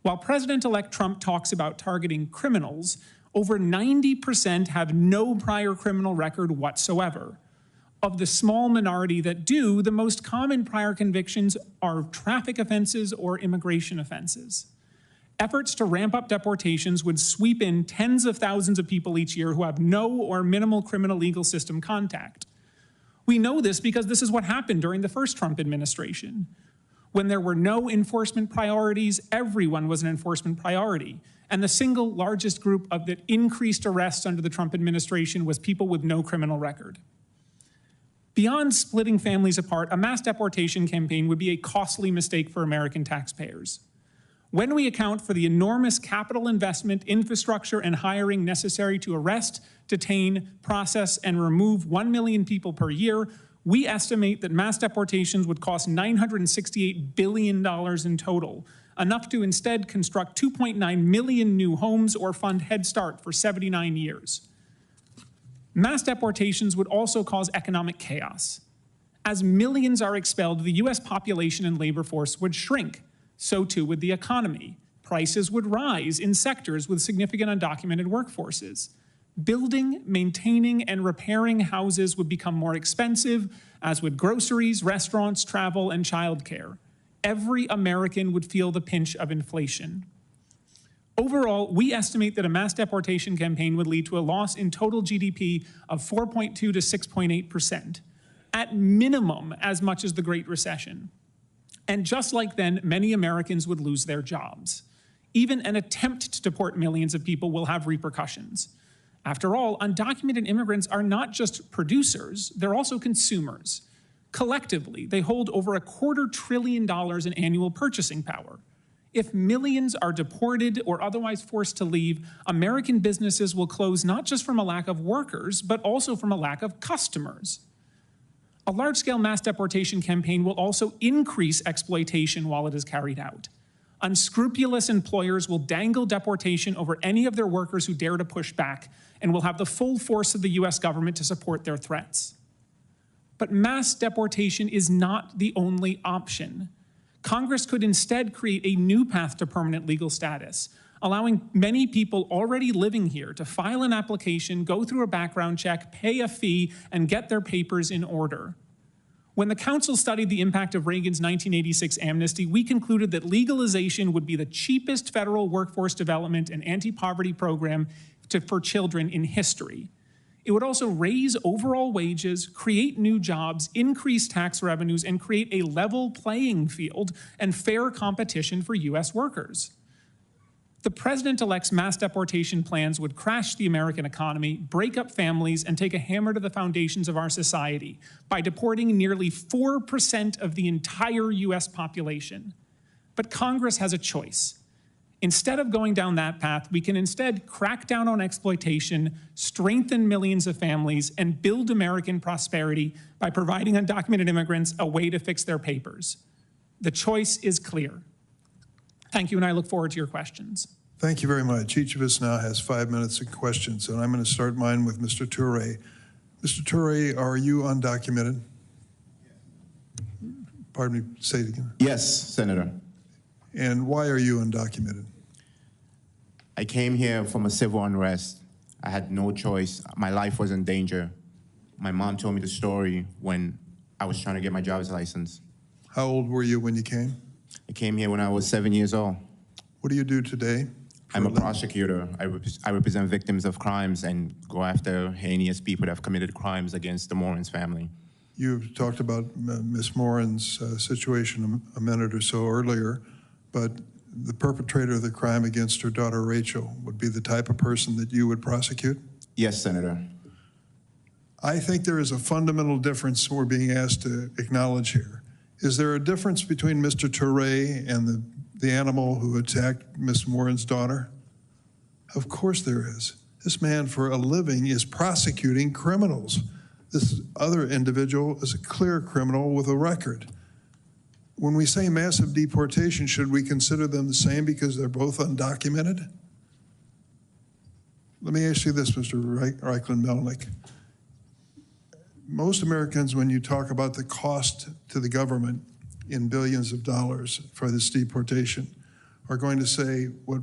While President-elect Trump talks about targeting criminals, over 90% have no prior criminal record whatsoever. Of the small minority that do, the most common prior convictions are traffic offenses or immigration offenses. Efforts to ramp up deportations would sweep in tens of thousands of people each year who have no or minimal criminal legal system contact. We know this because this is what happened during the first Trump administration. When there were no enforcement priorities, everyone was an enforcement priority. And the single largest group of that increased arrests under the Trump administration was people with no criminal record. Beyond splitting families apart, a mass deportation campaign would be a costly mistake for American taxpayers. When we account for the enormous capital investment, infrastructure, and hiring necessary to arrest, detain, process, and remove 1 million people per year, we estimate that mass deportations would cost $968 billion in total, enough to instead construct 2.9 million new homes or fund Head Start for 79 years. Mass deportations would also cause economic chaos. As millions are expelled, the US population and labor force would shrink. So too would the economy. Prices would rise in sectors with significant undocumented workforces. Building, maintaining, and repairing houses would become more expensive, as would groceries, restaurants, travel, and childcare. Every American would feel the pinch of inflation. Overall, we estimate that a mass deportation campaign would lead to a loss in total GDP of 4.2 to 6.8%, at minimum as much as the Great Recession. And just like then, many Americans would lose their jobs. Even an attempt to deport millions of people will have repercussions. After all, undocumented immigrants are not just producers, they're also consumers. Collectively, they hold over $250 billion in annual purchasing power. If millions are deported or otherwise forced to leave, American businesses will close not just from a lack of workers, but also from a lack of customers. A large-scale mass deportation campaign will also increase exploitation while it is carried out. Unscrupulous employers will dangle deportation over any of their workers who dare to push back, and will have the full force of the US government to support their threats. But mass deportation is not the only option. Congress could instead create a new path to permanent legal status, allowing many people already living here to file an application, go through a background check, pay a fee, and get their papers in order. When the Council studied the impact of Reagan's 1986 amnesty, we concluded that legalization would be the cheapest federal workforce development and anti-poverty program for children in history. It would also raise overall wages, create new jobs, increase tax revenues, and create a level playing field and fair competition for US workers. The president-elect's mass deportation plans would crash the American economy, break up families, and take a hammer to the foundations of our society by deporting nearly 4% of the entire US population. But Congress has a choice. Instead of going down that path, we can instead crack down on exploitation, strengthen millions of families, and build American prosperity by providing undocumented immigrants a way to fix their papers. The choice is clear. Thank you, and I look forward to your questions. Thank you very much. Each of us now has 5 minutes of questions, and I'm going to start mine with Mr. Toure. Mr. Toure, are you undocumented? Pardon me, say it again. Yes, Senator. And why are you undocumented? I came here from a civil unrest. I had no choice. My life was in danger. My mom told me the story when I was trying to get my driver's license. How old were you when you came? I came here when I was 7 years old. What do you do today? I'm a prosecutor. I represent victims of crimes and go after heinous people that have committed crimes against the Moran's family. You've talked about Ms. Moran's situation a minute or so earlier, but the perpetrator of the crime against her daughter Rachel would be the type of person that you would prosecute? Yes, Senator. I think there is a fundamental difference we're being asked to acknowledge here. Is there a difference between Mr. Toure and the animal who attacked Ms. Moran's daughter? Of course there is. This man for a living is prosecuting criminals. This other individual is a clear criminal with a record. When we say massive deportation, should we consider them the same because they're both undocumented? Let me ask you this, Mr. Reichlin-Melnick. Most Americans, when you talk about the cost to the government in billions of dollars for this deportation, are going to say what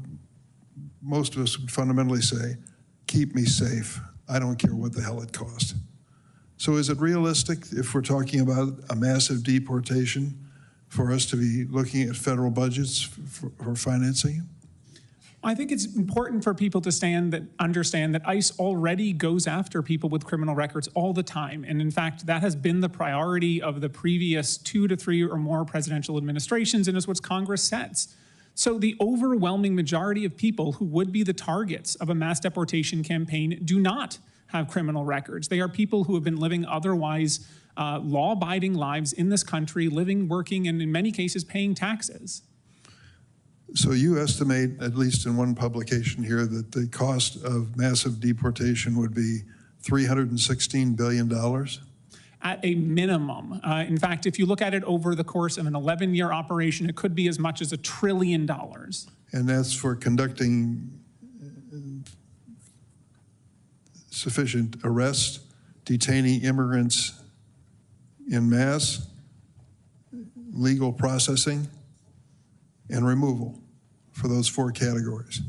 most of us would fundamentally say, keep me safe. I don't care what the hell it costs. So is it realistic, if we're talking about a massive deportation, for us to be looking at federal budgets for financing? I think it's important for people to understand that ICE already goes after people with criminal records all the time. And in fact, that has been the priority of the previous 2 to 3 or more presidential administrations, and is what Congress sets. So the overwhelming majority of people who would be the targets of a mass deportation campaign do not have criminal records. They are people who have been living otherwise law-abiding lives in this country, living, working, and in many cases paying taxes. So you estimate, at least in one publication here, that the cost of massive deportation would be $316 billion? At a minimum. In fact, if you look at it over the course of an 11-year operation, it could be as much as $1 trillion. And that's for conducting sufficient arrests, detaining immigrants en masse, legal processing, and removal for those 4 categories.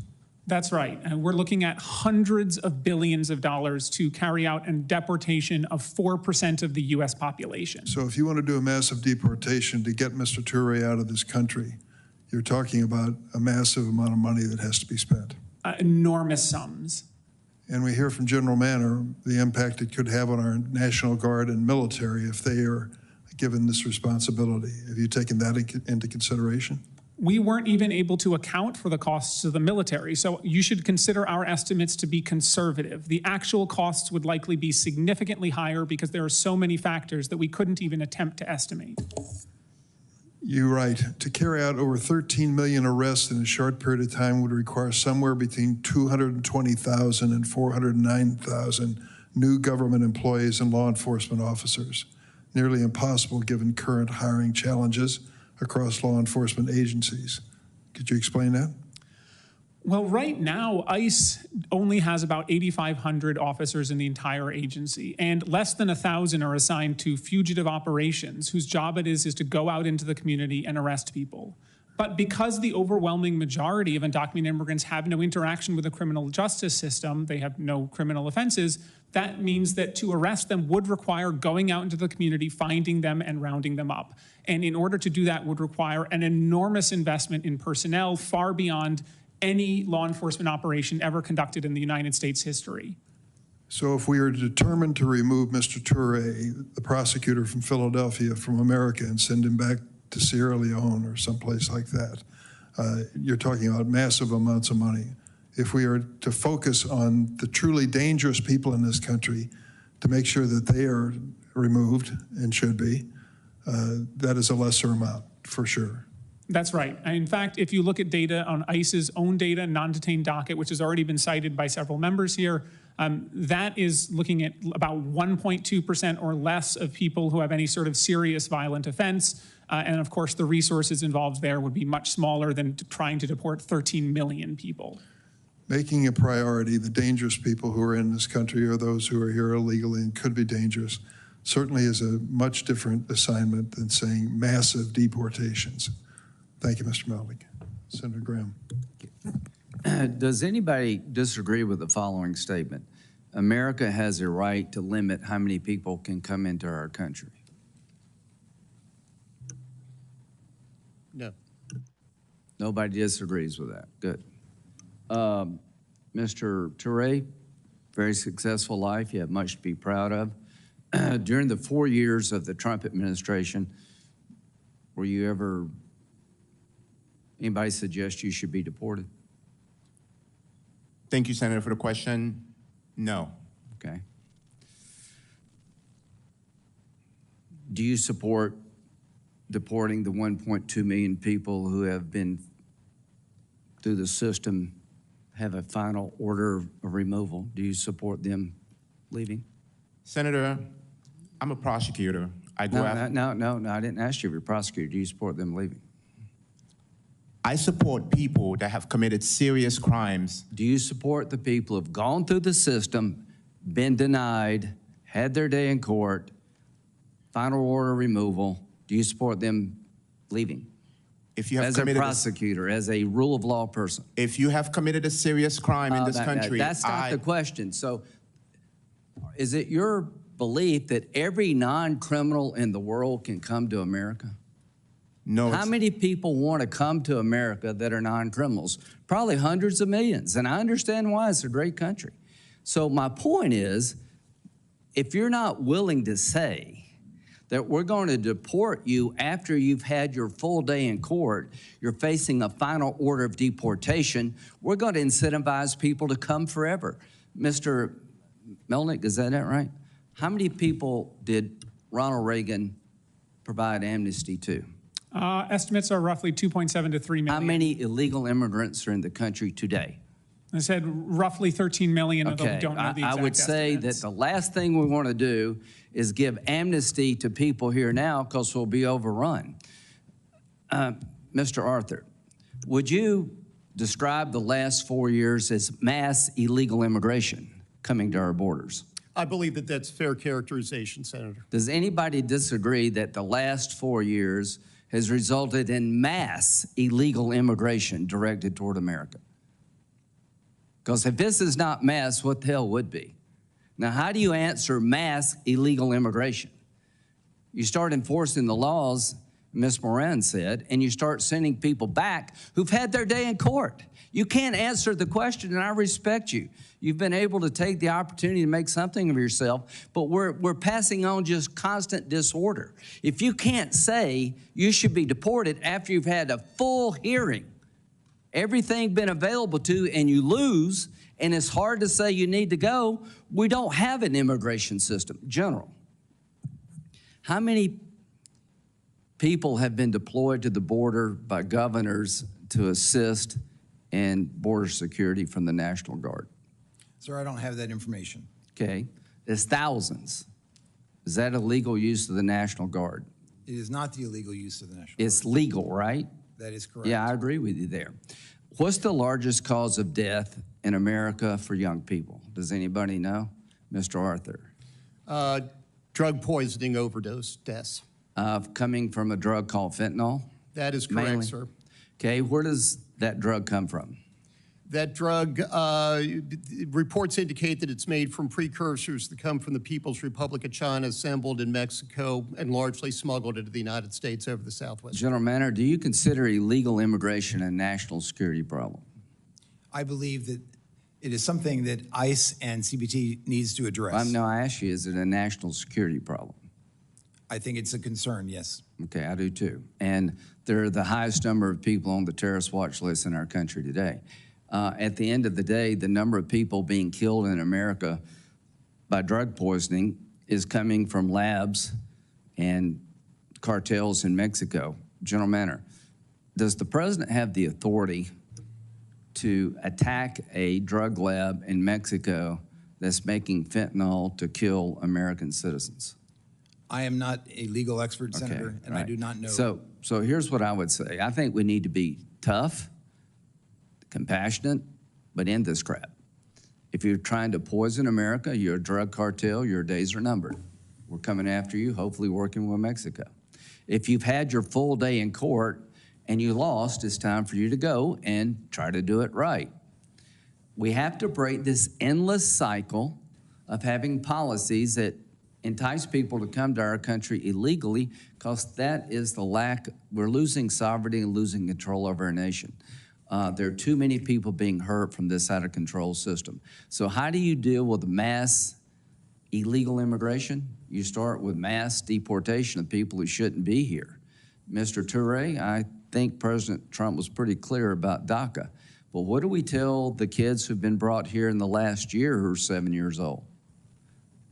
That's right. And we're looking at hundreds of billions of dollars to carry out a deportation of 4% of the U.S. population. So if you want to do a massive deportation to get Mr. Toure out of this country, you're talking about a massive amount of money that has to be spent. Enormous sums. And we hear from General Manner the impact it could have on our National Guard and military if they are given this responsibility. Have you taken that into consideration? We weren't even able to account for the costs of the military, so you should consider our estimates to be conservative. The actual costs would likely be significantly higher because there are so many factors that we couldn't even attempt to estimate. You're right. To carry out over 13 million arrests in a short period of time would require somewhere between 220,000 and 409,000 new government employees and law enforcement officers. Nearly impossible given current hiring challenges across law enforcement agencies. Could you explain that? Well, right now, ICE only has about 8,500 officers in the entire agency, and less than 1,000 are assigned to fugitive operations, whose job it is to go out into the community and arrest people. But because the overwhelming majority of undocumented immigrants have no interaction with the criminal justice system, they have no criminal offenses, that means that to arrest them would require going out into the community, finding them, and rounding them up. And in order to do that would require an enormous investment in personnel, far beyond any law enforcement operation ever conducted in the United States history. So if we are determined to remove Mr. Toure, the prosecutor from Philadelphia, from America, and send him back to Sierra Leone or someplace like that, you're talking about massive amounts of money. If we are to focus on the truly dangerous people in this country to make sure that they are removed, and should be, that is a lesser amount, for sure. That's right. In fact, if you look at data on ICE's own data, non-detained docket, which has already been cited by several members here, that is looking at about 1.2% or less of people who have any sort of serious violent offense. And of course, the resources involved there would be much smaller than trying to deport 13 million people. Making a priority the dangerous people who are in this country or those who are here illegally and could be dangerous certainly is a much different assignment than saying massive deportations. Thank you, Mr. Melnick. Senator Graham. Does anybody disagree with the following statement? America has a right to limit how many people can come into our country. No. Nobody disagrees with that. Good. Mr. Toure, very successful life. You have much to be proud of. During the 4 years of the Trump administration, were you ever, anybody suggest you should be deported? Thank you, Senator, for the question. No. Okay. Do you support deporting the 1.2 million people who have been through the system, have a final order of removal? Do you support them leaving? Senator, I'm a prosecutor. I go after. No, I didn't ask you if you're a prosecutor. Do you support them leaving? I support people that have committed serious crimes. Do you support the people who have gone through the system, been denied, had their day in court, final order removal? Do you support them leaving? If you have as a prosecutor, as a rule of law person. If you have committed a serious crime in this country, that's not the question. So is it your belief that every non-criminal in the world can come to America? No. How many people want to come to America that are non-criminals? Probably hundreds of millions, and I understand why. It's a great country. So my point is, if you're not willing to say that we're going to deport you after you've had your full day in court, you're facing a final order of deportation, we're going to incentivize people to come forever. Mr. Melnick, is that right? How many people did Ronald Reagan provide amnesty to? Estimates are roughly 2.7 to 3 million. How many illegal immigrants are in the country today? I said roughly 13 million, although we don't know the exact I would say estimates. that the last thing we want to do is give amnesty to people here now because we'll be overrun. Mr. Arthur, would you describe the last 4 years as mass illegal immigration coming to our borders? I believe that that's fair characterization, Senator. Does anybody disagree that the last 4 years has resulted in mass illegal immigration directed toward America? Because if this is not mass, what the hell would be? Now, how do you answer mass illegal immigration? You start enforcing the laws, Ms. Moran said, and you start sending people back who've had their day in court. You can't answer the question, and I respect you. You've been able to take the opportunity to make something of yourself, but we're passing on just constant disorder. If you can't say you should be deported after you've had a full hearing, everything been available to, and you lose, and it's hard to say you need to go, we don't have an immigration system. General, how many people have been deployed to the border by governors to assist in border security from the National Guard? Sir, I don't have that information. Okay, there's thousands. Is that illegal use of the National Guard? It is not the illegal use of the National It's legal, right? That is correct. Yeah, I agree with you there. What's the largest cause of death in America for young people? Does anybody know? Mr. Arthur. Drug poisoning overdose deaths. Coming from a drug called fentanyl? That is correct, Mainly? sir. Okay, where does that drug come from? That drug, reports indicate that it's made from precursors that come from the People's Republic of China, assembled in Mexico, and largely smuggled into the United States over the Southwest. General Manner, do you consider illegal immigration a national security problem? I believe that it is something that ICE and CBT needs to address. No, I ask you, is it a national security problem? I think it's a concern, yes. Okay, I do too. And there are the highest number of people on the terrorist watch list in our country today. At the end of the day, the number of people being killed in America by drug poisoning is coming from labs and cartels in Mexico. General Manner, does the president have the authority to attack a drug lab in Mexico that's making fentanyl to kill American citizens? I am not a legal expert, Okay, Senator, and I right. do not know. So here's what I would say. I think we need to be tough, compassionate, but end this crap. If you're trying to poison America, you're a drug cartel, your days are numbered. We're coming after you, hopefully working with Mexico. If you've had your full day in court and you lost, it's time for you to go and try to do it right. We have to break this endless cycle of having policies that entice people to come to our country illegally, because that is the lack, we're losing sovereignty and losing control over our nation. There are too many people being hurt from this out of control system. So how do you deal with mass illegal immigration? You start with mass deportation of people who shouldn't be here. Mr. Toure, I think President Trump was pretty clear about DACA. But what do we tell the kids who've been brought here in the last year who are 7 years old?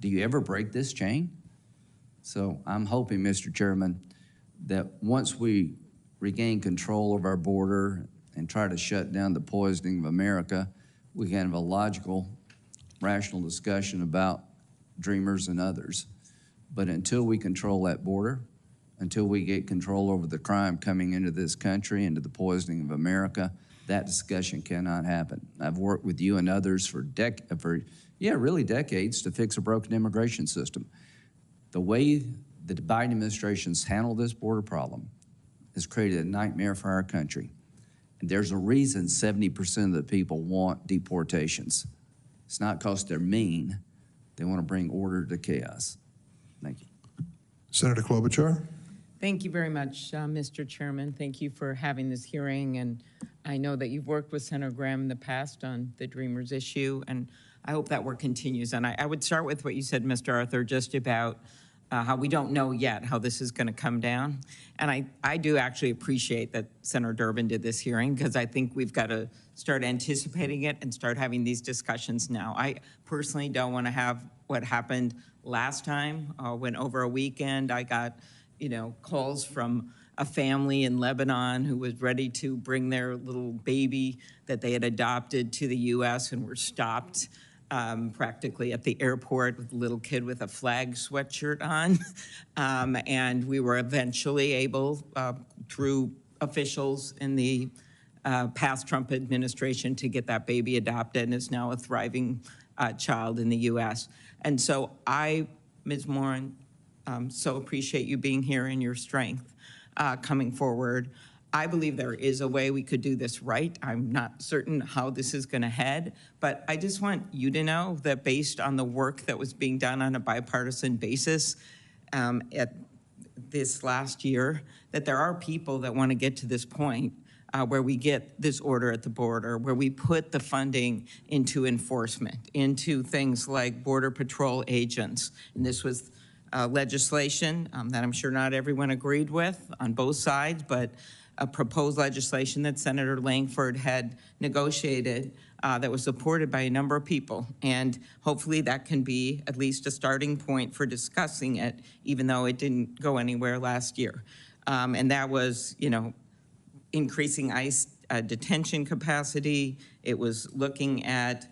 Do you ever break this chain? So I'm hoping, Mr. Chairman, that once we regain control of our border and try to shut down the poisoning of America, we can have a logical, rational discussion about dreamers and others. But until we control that border, until we get control over the crime coming into this country, into the poisoning of America, that discussion cannot happen. I've worked with you and others for really decades to fix a broken immigration system. The way the Biden administration's handled this border problem has created a nightmare for our country. And there's a reason 70% of the people want deportations. It's not because they're mean. They want to bring order to chaos. Thank you. Senator Klobuchar. Thank you very much, Mr. Chairman. Thank you for having this hearing. And I know that you've worked with Senator Graham in the past on the Dreamers issue, and I hope that work continues. And I would start with what you said, Mr. Arthur, just about how we don't know yet how this is going to come down. And I do actually appreciate that Senator Durbin did this hearing, because I think we've got to start anticipating it and start having these discussions now. I personally don't want to have what happened last time when over a weekend I got calls from a family in Lebanon who was ready to bring their little baby that they had adopted to the U.S. and were stopped practically at the airport with a little kid with a flag sweatshirt on. And we were eventually able, through officials in the past Trump administration, to get that baby adopted, and is now a thriving child in the U.S. And so Ms. Moran, so appreciate you being here and your strength coming forward. I believe there is a way we could do this right. I'm not certain how this is going to head, but I just want you to know that based on the work that was being done on a bipartisan basis at this last year, that there are people that want to get to this point where we get this order at the border, where we put the funding into enforcement, into things like Border Patrol agents. And this was legislation that I'm sure not everyone agreed with on both sides, but a proposed legislation that Senator Langford had negotiated that was supported by a number of people. And hopefully that can be at least a starting point for discussing it, even though it didn't go anywhere last year. And that was, increasing ICE detention capacity. It was looking at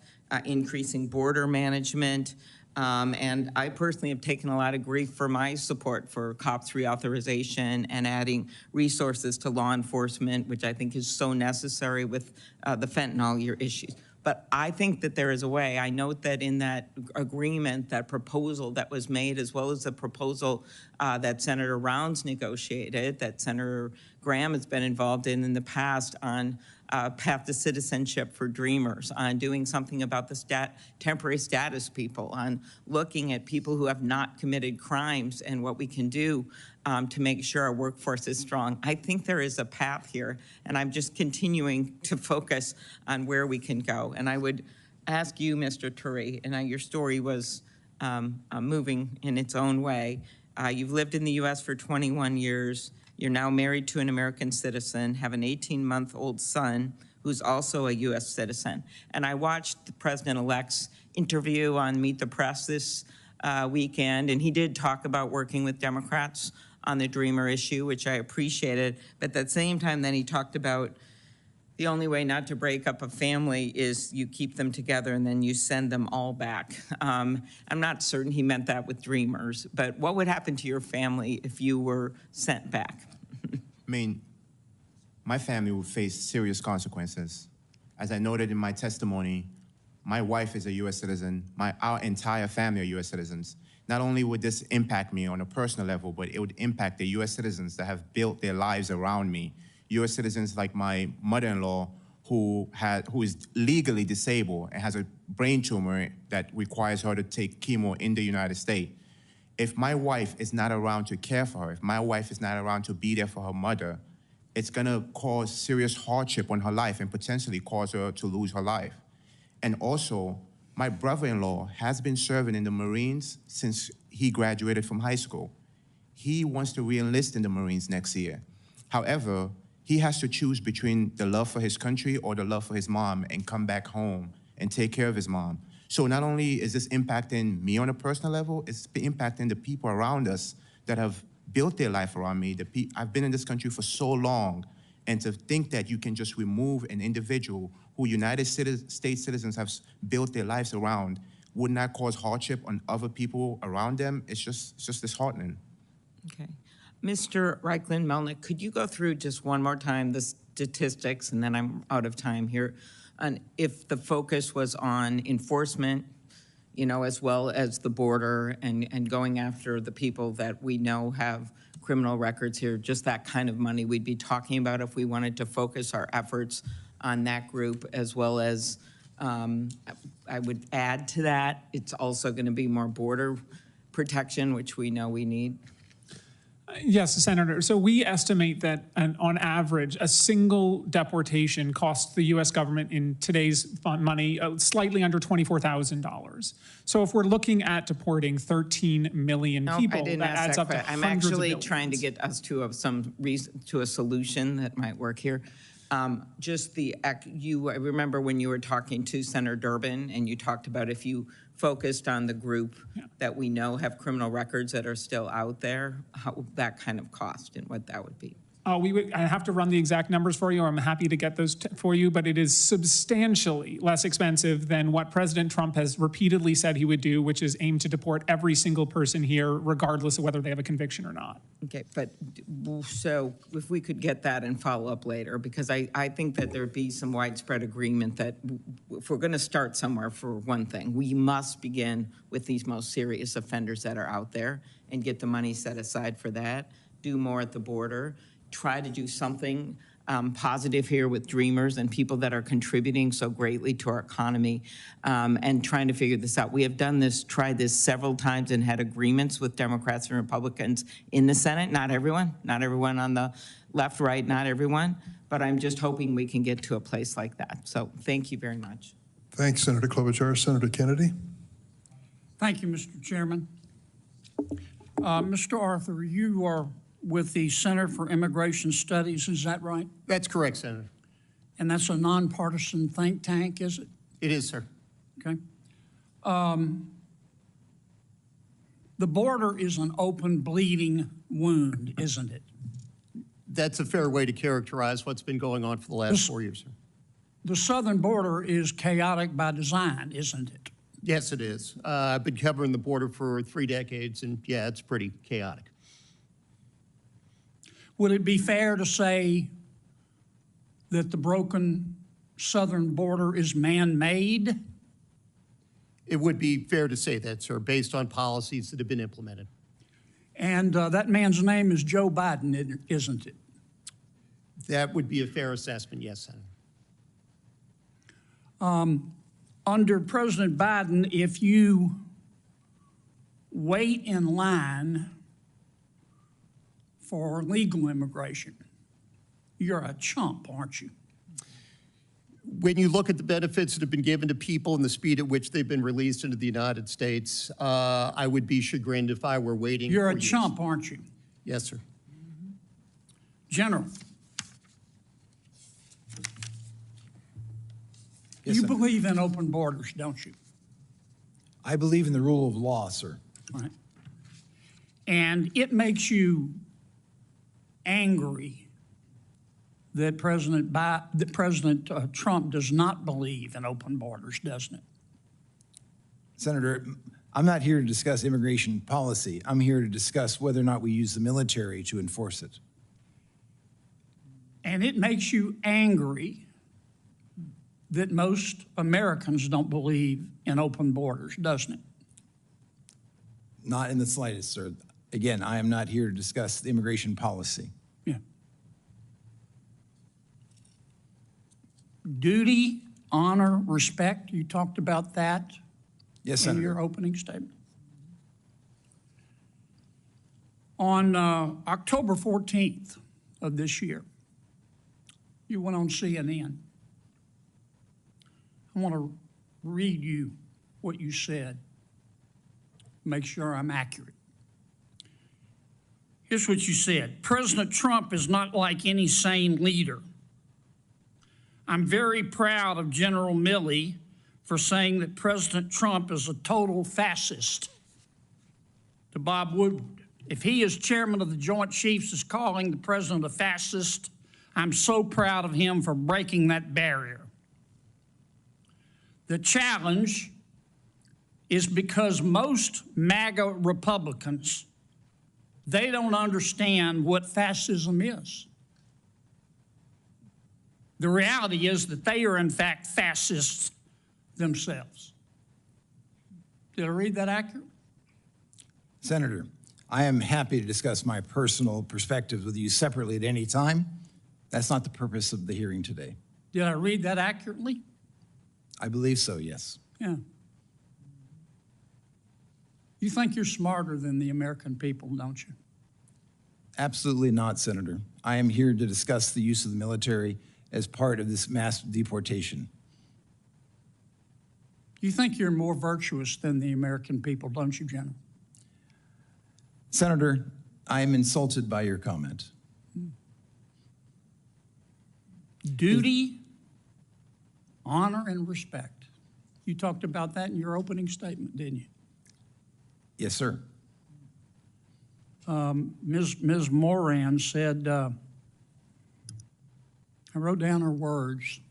increasing border management. And I personally have taken a lot of grief for my support for COPS reauthorization and adding resources to law enforcement, which I think is so necessary with the fentanyl issues. But I think that there is a way. I note that in that agreement, that proposal that was made, as well as the proposal that Senator Rounds negotiated, that Senator Graham has been involved in the past on path to citizenship for Dreamers, on doing something about the temporary status people, on looking at people who have not committed crimes and what we can do to make sure our workforce is strong. I think there is a path here, and I'm just continuing to focus on where we can go. And I would ask you, Mr. Toure, and your story was moving in its own way. You've lived in the U.S. for 21 years. You're now married to an American citizen, have an 18-month-old son who's also a U.S. citizen. And I watched the president-elect's interview on Meet the Press this weekend, and he did talk about working with Democrats on the Dreamer issue, which I appreciated. But at the same time, then he talked about The only way not to break up a family is you keep them together and then you send them all back. I'm not certain he meant that with Dreamers, but what would happen to your family if you were sent back? I mean, my family would face serious consequences. As I noted in my testimony, my wife is a U.S. citizen. Our entire family are U.S. citizens. Not only would this impact me on a personal level, but it would impact the U.S. citizens that have built their lives around me. U.S. citizens like my mother-in-law, who is legally disabled and has a brain tumor that requires her to take chemo in the United States. If my wife is not around to care for her, if my wife is not around to be there for her mother, it's gonna cause serious hardship on her life and potentially cause her to lose her life. And also, my brother-in-law has been serving in the Marines since he graduated from high school. He wants to re-enlist in the Marines next year. However, he has to choose between the love for his country or the love for his mom and come back home and take care of his mom. So not only is this impacting me on a personal level, it's impacting the people around us that have built their life around me. I've been in this country for so long, and to think that you can just remove an individual who United States citizens have built their lives around would not cause hardship on other people around them, it's just disheartening. Okay. Mr. Reichlin-Melnick, could you go through just one more time the statistics, and then I'm out of time here, on if the focus was on enforcement, you know, as well as the border and going after the people that we know have criminal records here, just that kind of money we'd be talking about if we wanted to focus our efforts on that group, as well as I would add to that, it's also going to be more border protection, which we know we need. Yes, Senator. So we estimate that on average, a single deportation costs the U.S. government in today's money slightly under $24,000. So if we're looking at deporting 13 million people, I didn't that ask adds that up to question. I'm hundreds of actually billions. trying to get us to some reason, to a solution that might work here. I remember when you were talking to Senator Durbin, and you talked about if you focused on the group that we know have criminal records that are still out there, how that kind of cost and what that would be. I have to run the exact numbers for you. I'm happy to get those for you, but it is substantially less expensive than what President Trump has repeatedly said he would do, which is aim to deport every single person here, regardless of whether they have a conviction or not. Okay, but so if we could get that and follow up later, because I think that there'd be some widespread agreement that if we're going to start somewhere, for one thing, we must begin with these most serious offenders that are out there and get the money set aside for that, do more at the border, try to do something positive here with Dreamers and people that are contributing so greatly to our economy, and trying to figure this out. We have tried this several times and had agreements with Democrats and Republicans in the Senate. Not everyone on the left, right, not everyone, but I'm just hoping we can get to a place like that. So thank you very much. Thanks, Senator Klobuchar. Senator Kennedy. Thank you, Mr. Chairman. Mr. Arthur, you are with the Center for Immigration Studies, is that right? That's correct, Senator. And that's a nonpartisan think tank, is it? It is, sir. Okay. The border is an open, bleeding wound, isn't it? That's a fair way to characterize what's been going on for the last 4 years, sir. The southern border is chaotic by design, isn't it? Yes, it is. I've been covering the border for 3 decades, and yeah, it's pretty chaotic. Would it be fair to say that the broken southern border is man-made? It would be fair to say that, sir, based on policies that have been implemented. And that man's name is Joe Biden, isn't it? That would be a fair assessment, yes, Senator. Under President Biden, if you wait in line for legal immigration, you're a chump, aren't you? When you look at the benefits that have been given to people and the speed at which they've been released into the United States, I would be chagrined if I were waiting. You're a chump, aren't you? Yes, sir. General, Yes, you sir. believe in open borders, don't you? I believe in the rule of law, sir. Right. And it makes you angry that President Trump does not believe in open borders, doesn't it? Senator, I'm not here to discuss immigration policy. I'm here to discuss whether or not we use the military to enforce it. And it makes you angry that most Americans don't believe in open borders, doesn't it? Not in the slightest, sir. Again, I am not here to discuss the immigration policy. Yeah. Duty, honor, respect, you talked about that Yes, in Senator. your opening statement. On October 14th of this year, you went on CNN. I want to read you what you said, make sure I'm accurate. Here's what you said. President Trump is not like any sane leader. I'm very proud of General Milley for saying that President Trump is a total fascist. To Bob Woodward, if he, as chairman of the Joint Chiefs, is calling the president a fascist, I'm so proud of him for breaking that barrier. The challenge is because most MAGA Republicans, they don't understand what fascism is. The reality is that they are, in fact, fascists themselves. Did I read that accurately? Senator, I am happy to discuss my personal perspectives with you separately at any time. That's not the purpose of the hearing today. Did I read that accurately? I believe so, yes. Yeah. You think you're smarter than the American people, don't you? Absolutely not, Senator. I am here to discuss the use of the military as part of this mass deportation. You think you're more virtuous than the American people, don't you, General? Senator, I am insulted by your comment. Duty, honor, and respect. You talked about that in your opening statement, didn't you? Yes, sir. Ms. Moran said, I wrote down her words.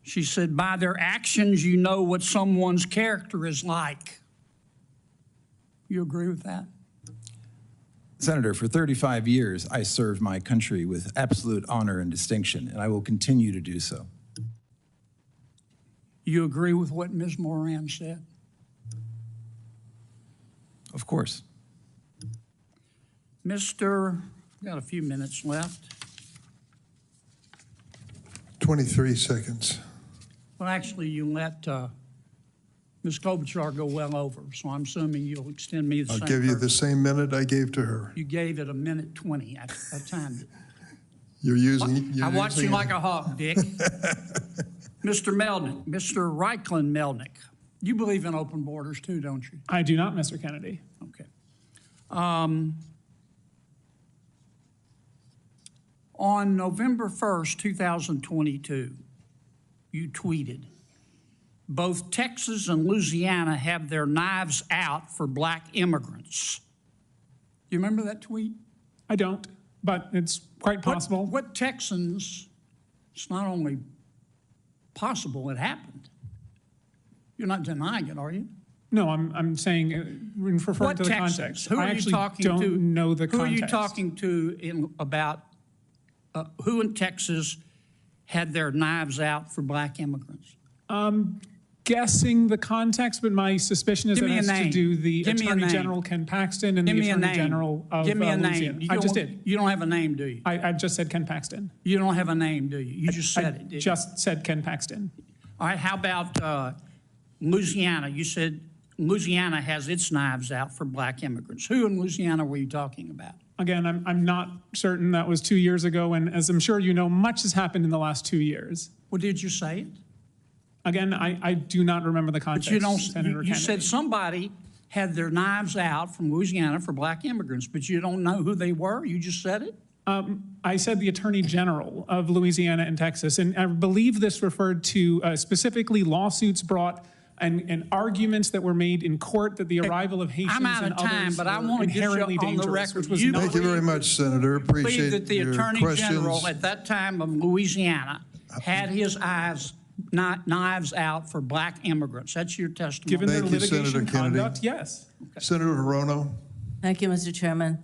She said, by their actions, you know what someone's character is like. You agree with that? Senator, for 35 years, I served my country with absolute honor and distinction, and I will continue to do so. You agree with what Ms. Moran said? Of course. Mr., got a few minutes left. 23 seconds. Well, actually, you let Ms. Klobuchar go well over, so I'm assuming you'll extend me the I'll same. give you the courtesy. same minute I gave to her. You gave it a minute 20. I timed it. You're using. I watched you using like a hawk, Dick. Mr. Melnick, Mr. Reichlin Melnick, you believe in open borders too, don't you? I do not, Mr. Kennedy. Okay. On November 1st, 2022, you tweeted, both Texas and Louisiana have their knives out for black immigrants. You remember that tweet? I don't, but it's quite possible. What Texans, it's not only possible, it happened. You're not denying it, are you? No, I'm saying, referring What to the Texans? context. Who I are you actually talking don't to? know the Who context. are you talking to about who in Texas had their knives out for black immigrants? Guessing the context, but my suspicion is Give it me a has to name. do the Give me a Attorney name. General Ken Paxton and Give the me a Attorney name. General of Give me a Louisiana. name. I just did. You don't have a name, do you? I just said Ken Paxton. You don't have a name, do you? You just said it, didn't you? Just said Ken Paxton. All right, how about Louisiana? You said Louisiana has its knives out for black immigrants. Who in Louisiana were you talking about? Again, I'm not certain. That was 2 years ago, and as I'm sure you know, much has happened in the last 2 years. Well, did you say it? Again, I do not remember the context, But you don't. Senator You Kennedy. said somebody had their knives out from Louisiana for black immigrants, but you don't know who they were? You just said it? I said the Attorney General of Louisiana and Texas, and I believe this referred to specifically lawsuits brought and arguments that were made in court that the arrival of Haitians I'm out and of time, others but I were want to get you inherently on the dangerous, record. which was You not. Thank you very much, Senator. believe Appreciate that the your Attorney questions. General at that time of Louisiana had his knives out for black immigrants. That's your testimony. Given their Thank you, litigation Senator Kennedy. conduct, yes. Senator Hirono. Thank you, Mr. Chairman.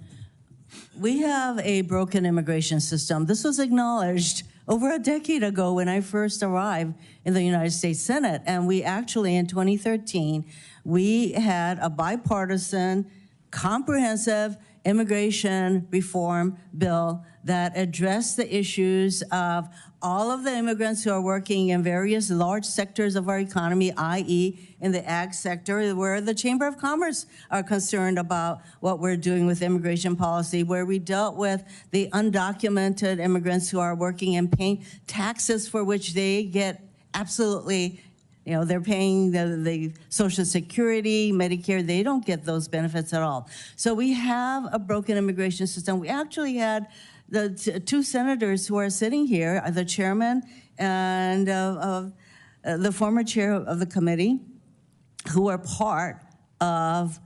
We have a broken immigration system. This was acknowledged over a decade ago when I first arrived in the United States Senate. And we actually, in 2013, we had a bipartisan, comprehensive immigration reform bill that addressed the issues of all of the immigrants who are working in various large sectors of our economy, i.e. in the ag sector, where the Chamber of Commerce are concerned about what we're doing with immigration policy, where we dealt with the undocumented immigrants who are working and paying taxes for which they get absolutely, you know, they're paying the Social Security, Medicare, they don't get those benefits at all. So we have a broken immigration system. We actually had the two senators who are sitting here, the chairman and the former chair of the committee, who are part of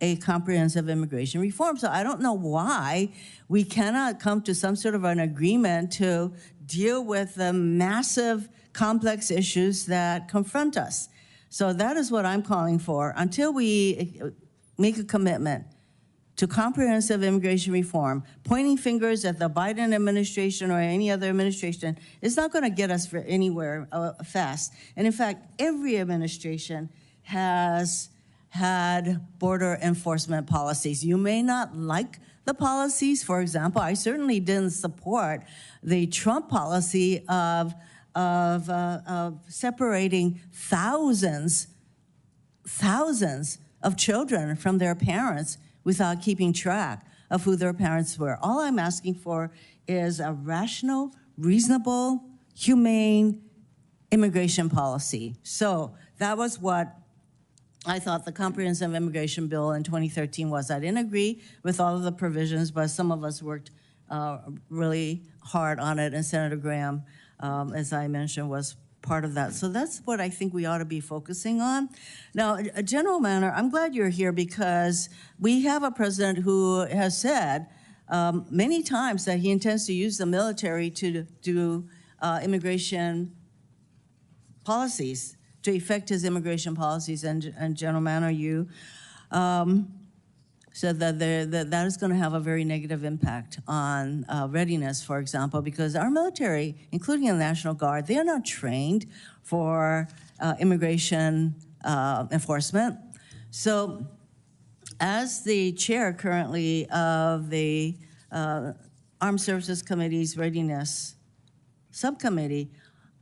a comprehensive immigration reform. So I don't know why we cannot come to some sort of an agreement to deal with the massive, complex issues that confront us. So that is what I'm calling for. Until we make a commitment to comprehensive immigration reform, pointing fingers at the Biden administration or any other administration is not going to get us anywhere fast. And in fact, every administration has had border enforcement policies. You may not like the policies. For example, I certainly didn't support the Trump policy of separating thousands of children from their parents without keeping track of who their parents were. All I'm asking for is a rational, reasonable, humane immigration policy. So that was what I thought the comprehensive immigration bill in 2013 was. I didn't agree with all of the provisions, but some of us worked really hard on it, and Senator Graham, as I mentioned, was part of that. So that's what I think we ought to be focusing on. Now, General Manner, I'm glad you're here because we have a president who has said many times that he intends to use the military to do immigration policies, to effect his immigration policies. And General Manner, you said that that is going to have a very negative impact on readiness, for example, because our military, including the National Guard, they are not trained for immigration enforcement. So as the chair currently of the Armed Services Committee's Readiness Subcommittee,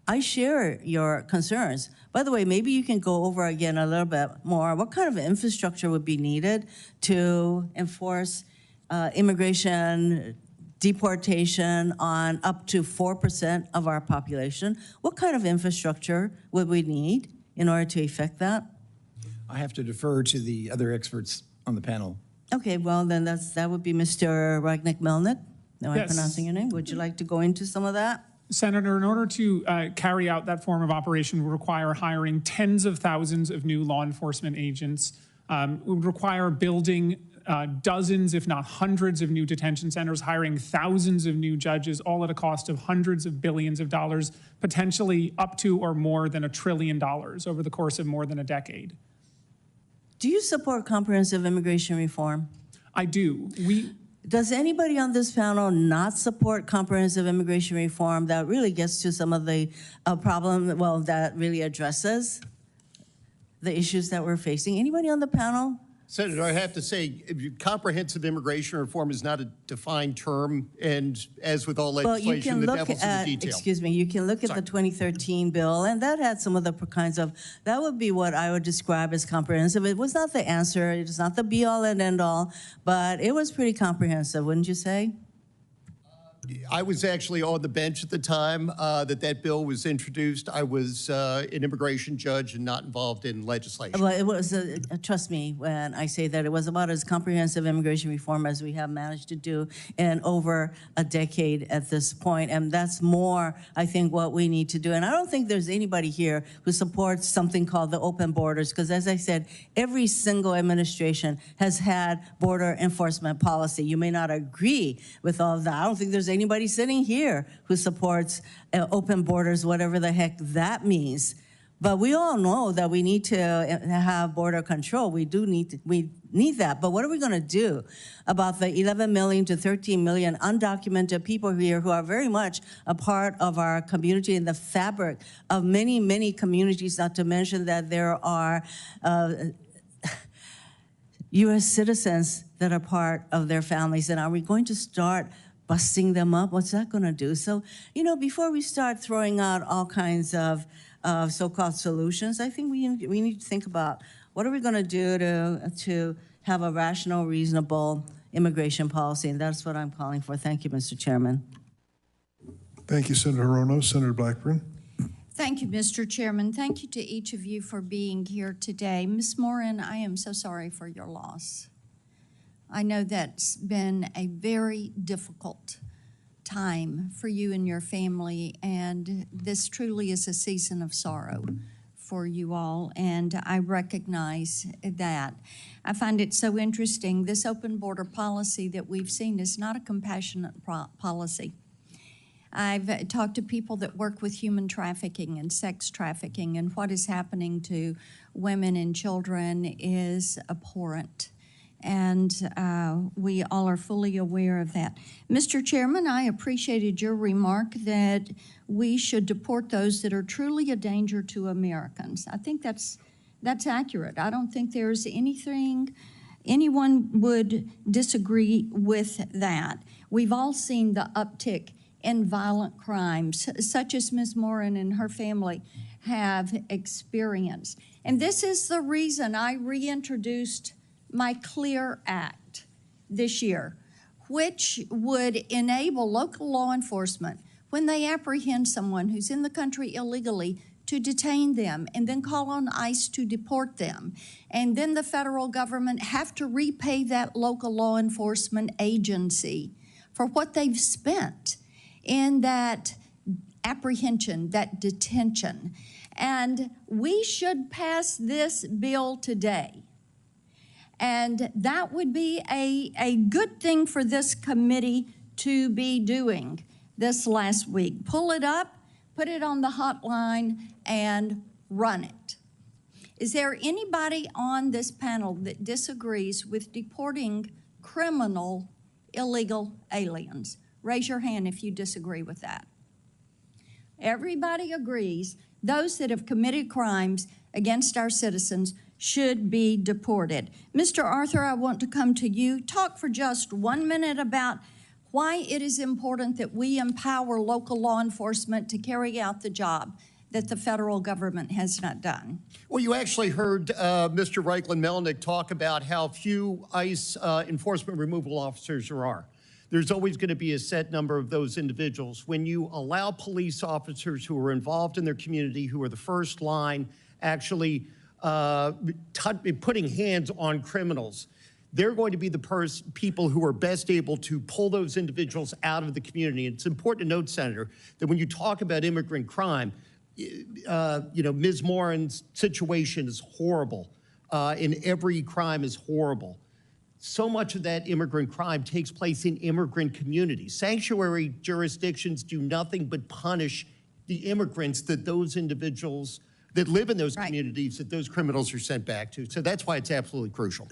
I share your concerns. By the way, maybe you can go over again a little bit more. What kind of infrastructure would be needed to enforce immigration deportation on up to 4% of our population? What kind of infrastructure would we need in order to effect that? I have to defer to the other experts on the panel. Okay, well, then that would be Mr. Ragnick-Melnick. Am I Yes. pronouncing your name? Would you like to go into some of that? Senator, in order to carry out that form of operation would require hiring tens of thousands of new law enforcement agents, would require building dozens, if not hundreds of new detention centers, hiring thousands of new judges, all at a cost of hundreds of billions of dollars, potentially up to or more than $1 trillion over the course of more than a decade. Do you support comprehensive immigration reform? I do. Does anybody on this panel not support comprehensive immigration reform that really gets to some of the problem, well, that really addresses the issues that we're facing? Anybody on the panel? Senator, I have to say, comprehensive immigration reform is not a defined term, and as with all legislation, the devil's in the detail. Excuse me, you can look at the 2013 bill, and that had some of the kinds of, that would be what I would describe as comprehensive. It was not the answer, it was not the be-all and end-all, but it was pretty comprehensive, wouldn't you say? I was actually on the bench at the time that bill was introduced. I was an immigration judge and not involved in legislation. Well, it was, trust me when I say that, it was about as comprehensive immigration reform as we have managed to do in over a decade at this point. And that's more, I think, what we need to do. And I don't think there's anybody here who supports something called the open borders, because as I said, every single administration has had border enforcement policy. You may not agree with all of that. I don't think there's anybody sitting here who supports open borders, whatever the heck that means. But we all know that we need to have border control. We need that. But what are we going to do about the 11 million to 13 million undocumented people here who are very much a part of our community and the fabric of many, many communities, not to mention that there are U.S. citizens that are part of their families? And are we going to start busting them up? What's that going to do? So, you know, before we start throwing out all kinds of so-called solutions, I think we need to think about what are we going to do to have a rational, reasonable immigration policy, and that's what I'm calling for. Thank you, Mr. Chairman. Thank you, Senator Rono. Senator Blackburn. Thank you, Mr. Chairman. Thank you to each of you for being here today. Ms. Morin, I am so sorry for your loss. I know that's been a very difficult time for you and your family, and this truly is a season of sorrow for you all, and I recognize that. I find it so interesting. This open border policy that we've seen is not a compassionate policy. I've talked to people that work with human trafficking and sex trafficking, and what is happening to women and children is abhorrent. And we all are fully aware of that. Mr. Chairman, I appreciated your remark that we should deport those that are truly a danger to Americans. I think that's accurate. I don't think there's anyone would disagree with that. We've all seen the uptick in violent crimes, such as Ms. Morin and her family have experienced. And this is the reason I reintroduced my CLEAR Act this year, which would enable local law enforcement, when they apprehend someone who's in the country illegally, to detain them and then call on ICE to deport them. And then the federal government have to repay that local law enforcement agency for what they've spent in that apprehension, that detention. And we should pass this bill today. And that would be a good thing for this committee to be doing this last week. Pull it up, put it on the hotline, and run it. Is there anybody on this panel that disagrees with deporting criminal illegal aliens? Raise your hand if you disagree with that. Everybody agrees those that have committed crimes against our citizens should be deported. Mr. Arthur, I want to come to you. Talk for just 1 minute about why it is important that we empower local law enforcement to carry out the job that the federal government has not done. Well, you actually heard Mr. Reichlin-Melnick talk about how few ICE enforcement removal officers there are. There's always going to be a set number of those individuals. When you allow police officers who are involved in their community, who are the first line, actually putting hands on criminals, they're going to be the people who are best able to pull those individuals out of the community. And it's important to note, Senator, that when you talk about immigrant crime, Ms. Morin's situation is horrible, and every crime is horrible. So much of that immigrant crime takes place in immigrant communities. Sanctuary jurisdictions do nothing but punish the immigrants that those individuals that live in those communities that those criminals are sent back to. So that's why it's absolutely crucial.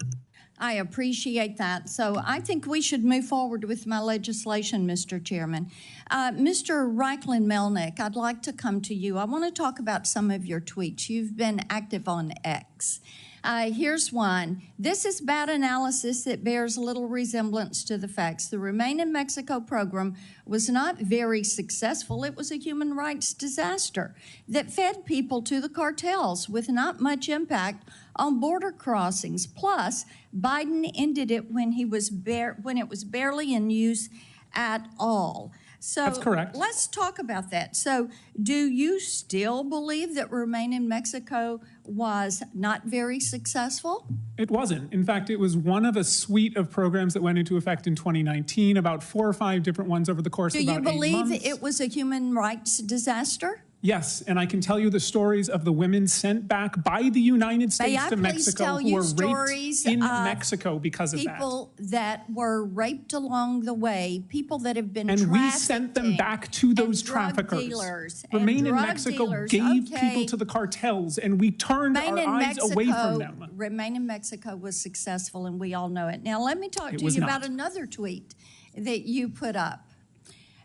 I appreciate that. So I think we should move forward with my legislation, Mr. Chairman. Mr. Reichlin-Melnick, I'd like to come to you. I want to talk about some of your tweets. You've been active on X. Here's one. This is bad analysis that bears little resemblance to the facts. The Remain in Mexico program was not very successful. It was a human rights disaster that fed people to the cartels with not much impact on border crossings. Plus, Biden ended it when it was barely in use at all. So That's correct. let's talk about that. So do you still believe that Remain in Mexico was not very successful? It wasn't. In fact, it was one of a suite of programs that went into effect in 2019, about 4 or 5 different ones over the course Do of you about 8 believe months. it was a human rights disaster? Yes, and I can tell you the stories of the women sent back by the United May States I to please Mexico tell who you were stories raped in of Mexico because of that. People that were raped along the way, people that have been And we sent them back to those and drug traffickers. dealers, Remain and in drug Mexico dealers. gave Okay. people to the cartels, and we turned our eyes away from them. Remain in Mexico was successful, and we all know it. Now, let me talk It to was you not. about another tweet that you put up.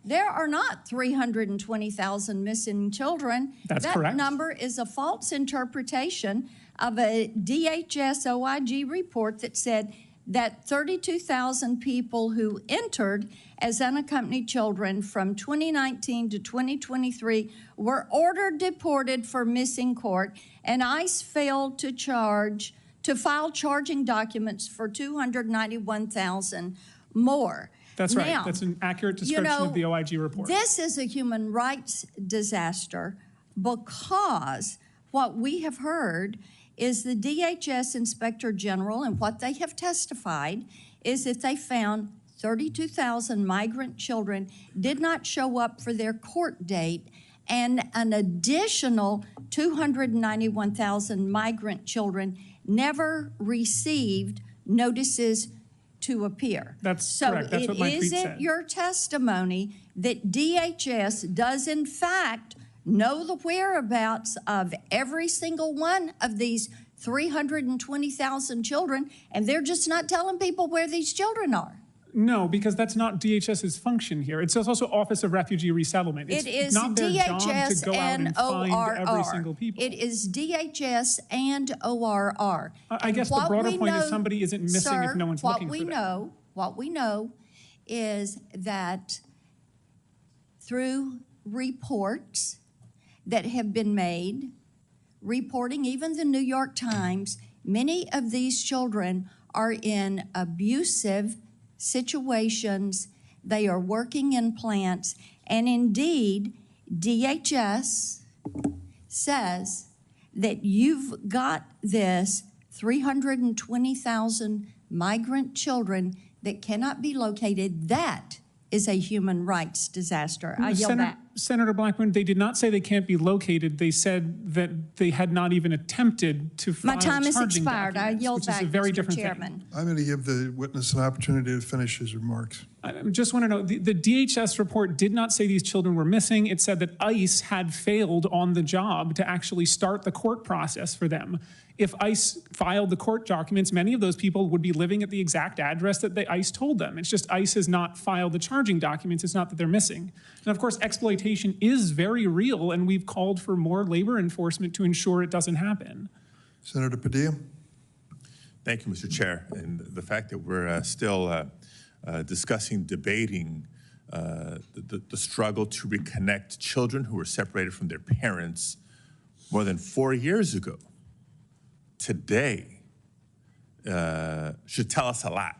There are not 320,000 missing children. That's that correct. That number is a false interpretation of a DHS OIG report that said that 32,000 people who entered as unaccompanied children from 2019 to 2023 were ordered deported for missing court, and ICE failed to file charging documents for 291,000 more. That's right. Now, That's an accurate description of the OIG report. This is a human rights disaster because what we have heard is the DHS Inspector General, and what they have testified is that they found 32,000 migrant children did not show up for their court date, and an additional 291,000 migrant children never received notices to appear. That's correct. That's what my tweet So is said. it your testimony that DHS does in fact know the whereabouts of every single one of these 320,000 children, and they're just not telling people where these children are? No, because that's not DHS's function here. It's also Office of Refugee Resettlement. It's It is not their job DHS to go out and and find every ORR. single people. It is DHS and ORR. I guess the broader point is somebody isn't missing if no one's looking for them. What we know is that through reports that have been made, reporting even the New York Times, many of these children are in abusive situations. They are working in plants, and indeed, DHS says that you've got this 320,000 migrant children that cannot be located. That is a human rights disaster. I yield back. Senator Blackburn, they did not say they can't be located. They said that they had not even attempted to file My time has charging expired. I documents, yield which is back, a very Mr. different Chairman. thing. I'm going to give the witness an opportunity to finish his remarks. I just want to know, the DHS report did not say these children were missing. It said that ICE had failed on the job to actually start the court process for them. If ICE filed the court documents, many of those people would be living at the exact address that the ICE told them. It's just ICE has not filed the charging documents. It's not that they're missing. And of course, exploitation is very real, and we've called for more labor enforcement to ensure it doesn't happen. Senator Padilla. Thank you, Mr. Chair. And the fact that we're still discussing, debating the struggle to reconnect children who were separated from their parents more than 4 years ago today should tell us a lot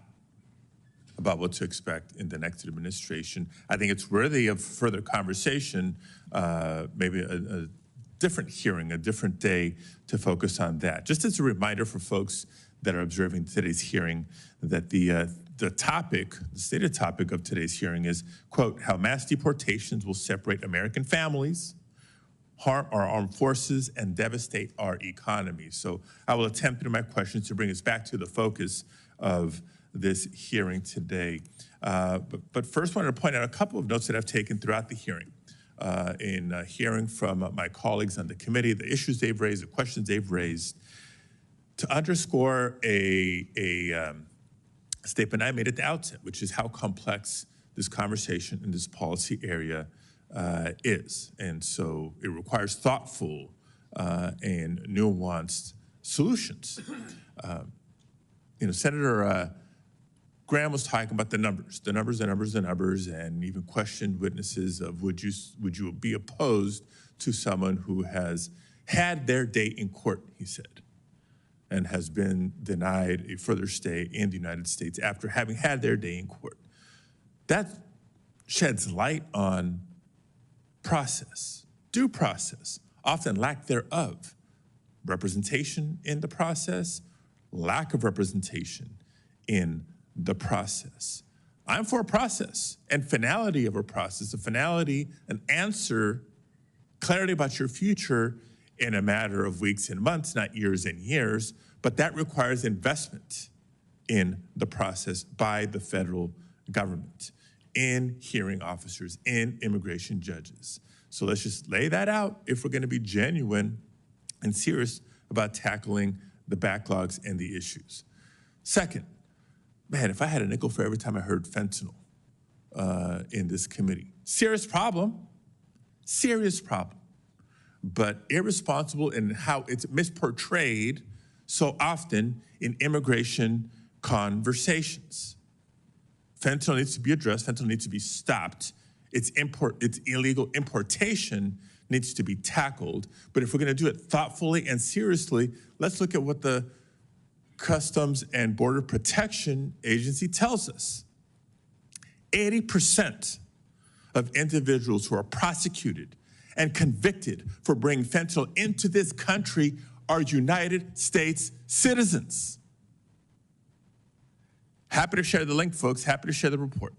about what to expect in the next administration. I think it's worthy of further conversation, maybe a different hearing, a different day to focus on that. Just as a reminder for folks that are observing today's hearing, that the stated topic of today's hearing is, quote, how mass deportations will separate American families, harm our armed forces, and devastate our economy. So I will attempt in my questions to bring us back to the focus of this hearing today. But first, I wanted to point out a couple of notes that I've taken throughout the hearing. In hearing from my colleagues on the committee, the issues they've raised, the questions they've raised, to underscore a statement I made at the outset, which is how complex this conversation in this policy area is. And so it requires thoughtful and nuanced solutions. Senator Graham was talking about the numbers, and even questioned witnesses of would you be opposed to someone who has had their day in court, he said, and has been denied a further stay in the United States after having had their day in court. That sheds light on process, due process, often lack thereof, representation in the process, lack of representation in the process. I'm for a process and finality of a process, a finality, an answer, clarity about your future in a matter of weeks and months, not years and years, but that requires investment in the process by the federal government, in hearing officers, in immigration judges. So let's just lay that out if we're going to be genuine and serious about tackling the backlogs and the issues. Second, man, if I had a nickel for every time I heard fentanyl in this committee, serious problem, but irresponsible in how it's misportrayed so often in immigration conversations. Fentanyl needs to be addressed, fentanyl needs to be stopped. Its illegal importation needs to be tackled. But if we're gonna do it thoughtfully and seriously, let's look at what the Customs and Border Protection Agency tells us. 80% of individuals who are prosecuted and convicted for bringing fentanyl into this country are United States citizens. Happy to share the link, folks, happy to share the report.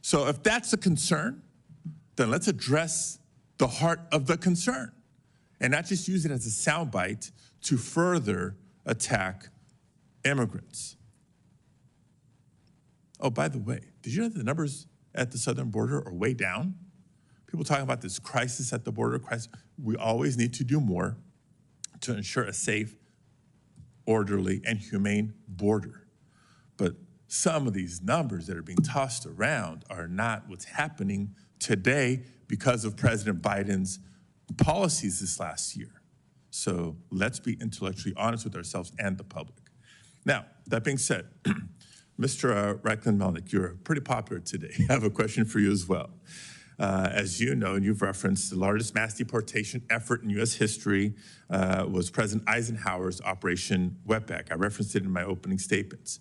So if that's a concern, then let's address the heart of the concern and not just use it as a soundbite to further attack immigrants. Oh, by the way, did you know that the numbers at the southern border are way down? People talking about this crisis at the border, crisis. We always need to do more to ensure a safe, orderly, and humane border. But some of these numbers that are being tossed around are not what's happening today because of President Biden's policies this last year. So let's be intellectually honest with ourselves and the public. Now, that being said, Mr. Reichlin-Melnick, you're pretty popular today. I have a question for you as well. As you know, and you've referenced, the largest mass deportation effort in U.S. history was President Eisenhower's Operation Wetback. I referenced it in my opening statements.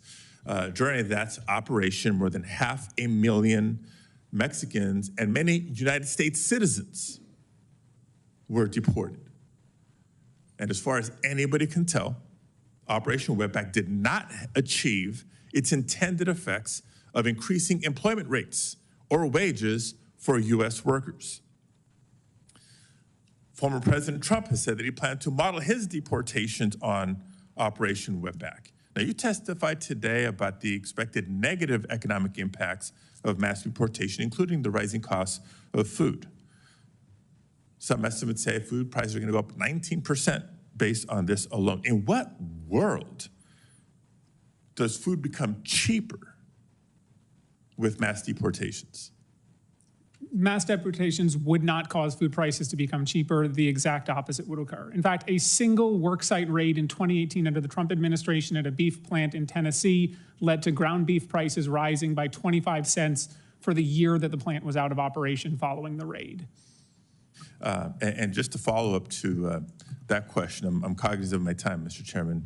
During that operation, more than 500,000 Mexicans and many United States citizens were deported. And as far as anybody can tell, Operation Wetback did not achieve its intended effects of increasing employment rates or wages for U.S. workers. Former President Trump has said that he planned to model his deportations on Operation Wetback. Now, you testified today about the expected negative economic impacts of mass deportation, including the rising costs of food. Some estimates say food prices are going to go up 19% based on this alone. In what world does food become cheaper with mass deportations? Mass deportations would not cause food prices to become cheaper. The exact opposite would occur. In fact, a single worksite raid in 2018 under the Trump administration at a beef plant in Tennessee led to ground beef prices rising by 25 cents for the year that the plant was out of operation following the raid. And just to follow up to that question, I'm cognizant of my time, Mr. Chairman.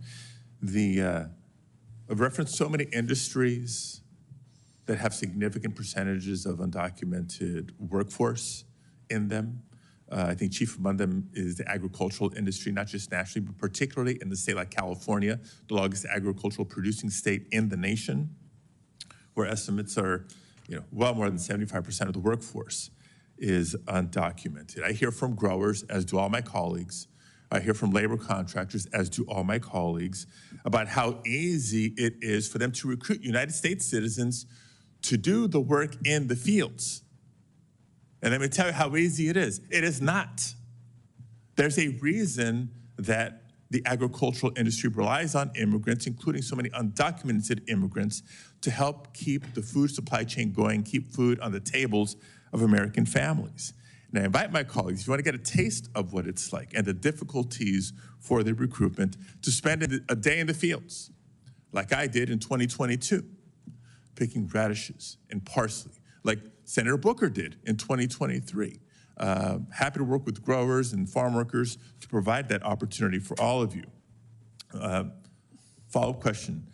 I've referenced so many industries that have significant percentages of undocumented workforce in them. I think chief among them is the agricultural industry, not just nationally, but particularly in the state like California, the largest agricultural producing state in the nation, where estimates are well more than 75% of the workforce is undocumented. I hear from growers, as do all my colleagues. I hear from labor contractors, as do all my colleagues, about how easy it is for them to recruit United States citizens to do the work in the fields. And let me tell you how easy it is. It is not. There's a reason that the agricultural industry relies on immigrants, including so many undocumented immigrants, to help keep the food supply chain going, keep food on the tables of American families. And I invite my colleagues, if you want to get a taste of what it's like and the difficulties for the recruitment, to spend a day in the fields, like I did in 2022, picking radishes and parsley, like Senator Booker did in 2023. Happy to work with growers and farm workers to provide that opportunity for all of you. Follow-up question,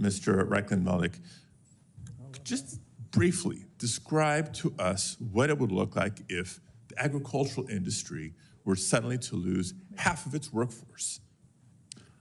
Mr. Reichlin-Melnick. Just briefly describe to us what it would look like if the agricultural industry were suddenly to lose half of its workforce?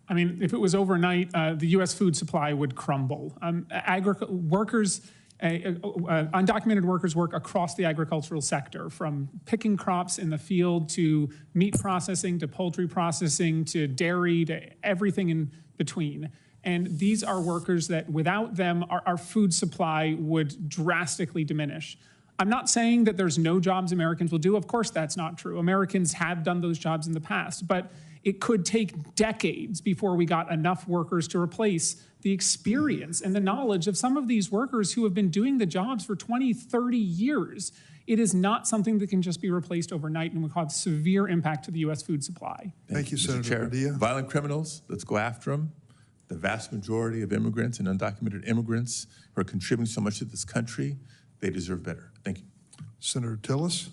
I mean, if it was overnight, the U.S. food supply would crumble. Undocumented workers work across the agricultural sector, from picking crops in the field to meat processing to poultry processing to dairy to everything in between. And these are workers that without them, our food supply would drastically diminish. I'm not saying that there's no jobs Americans will do. Of course, that's not true. Americans have done those jobs in the past, but it could take decades before we got enough workers to replace the experience and the knowledge of some of these workers who have been doing the jobs for 20, 30 years. It is not something that can just be replaced overnight and will cause severe impact to the U.S. food supply. Thank you, Mr. Senator Chair. Padilla. Violent criminals, let's go after them. The vast majority of immigrants and undocumented immigrants who are contributing so much to this country, they deserve better. Thank you. Senator Tillis.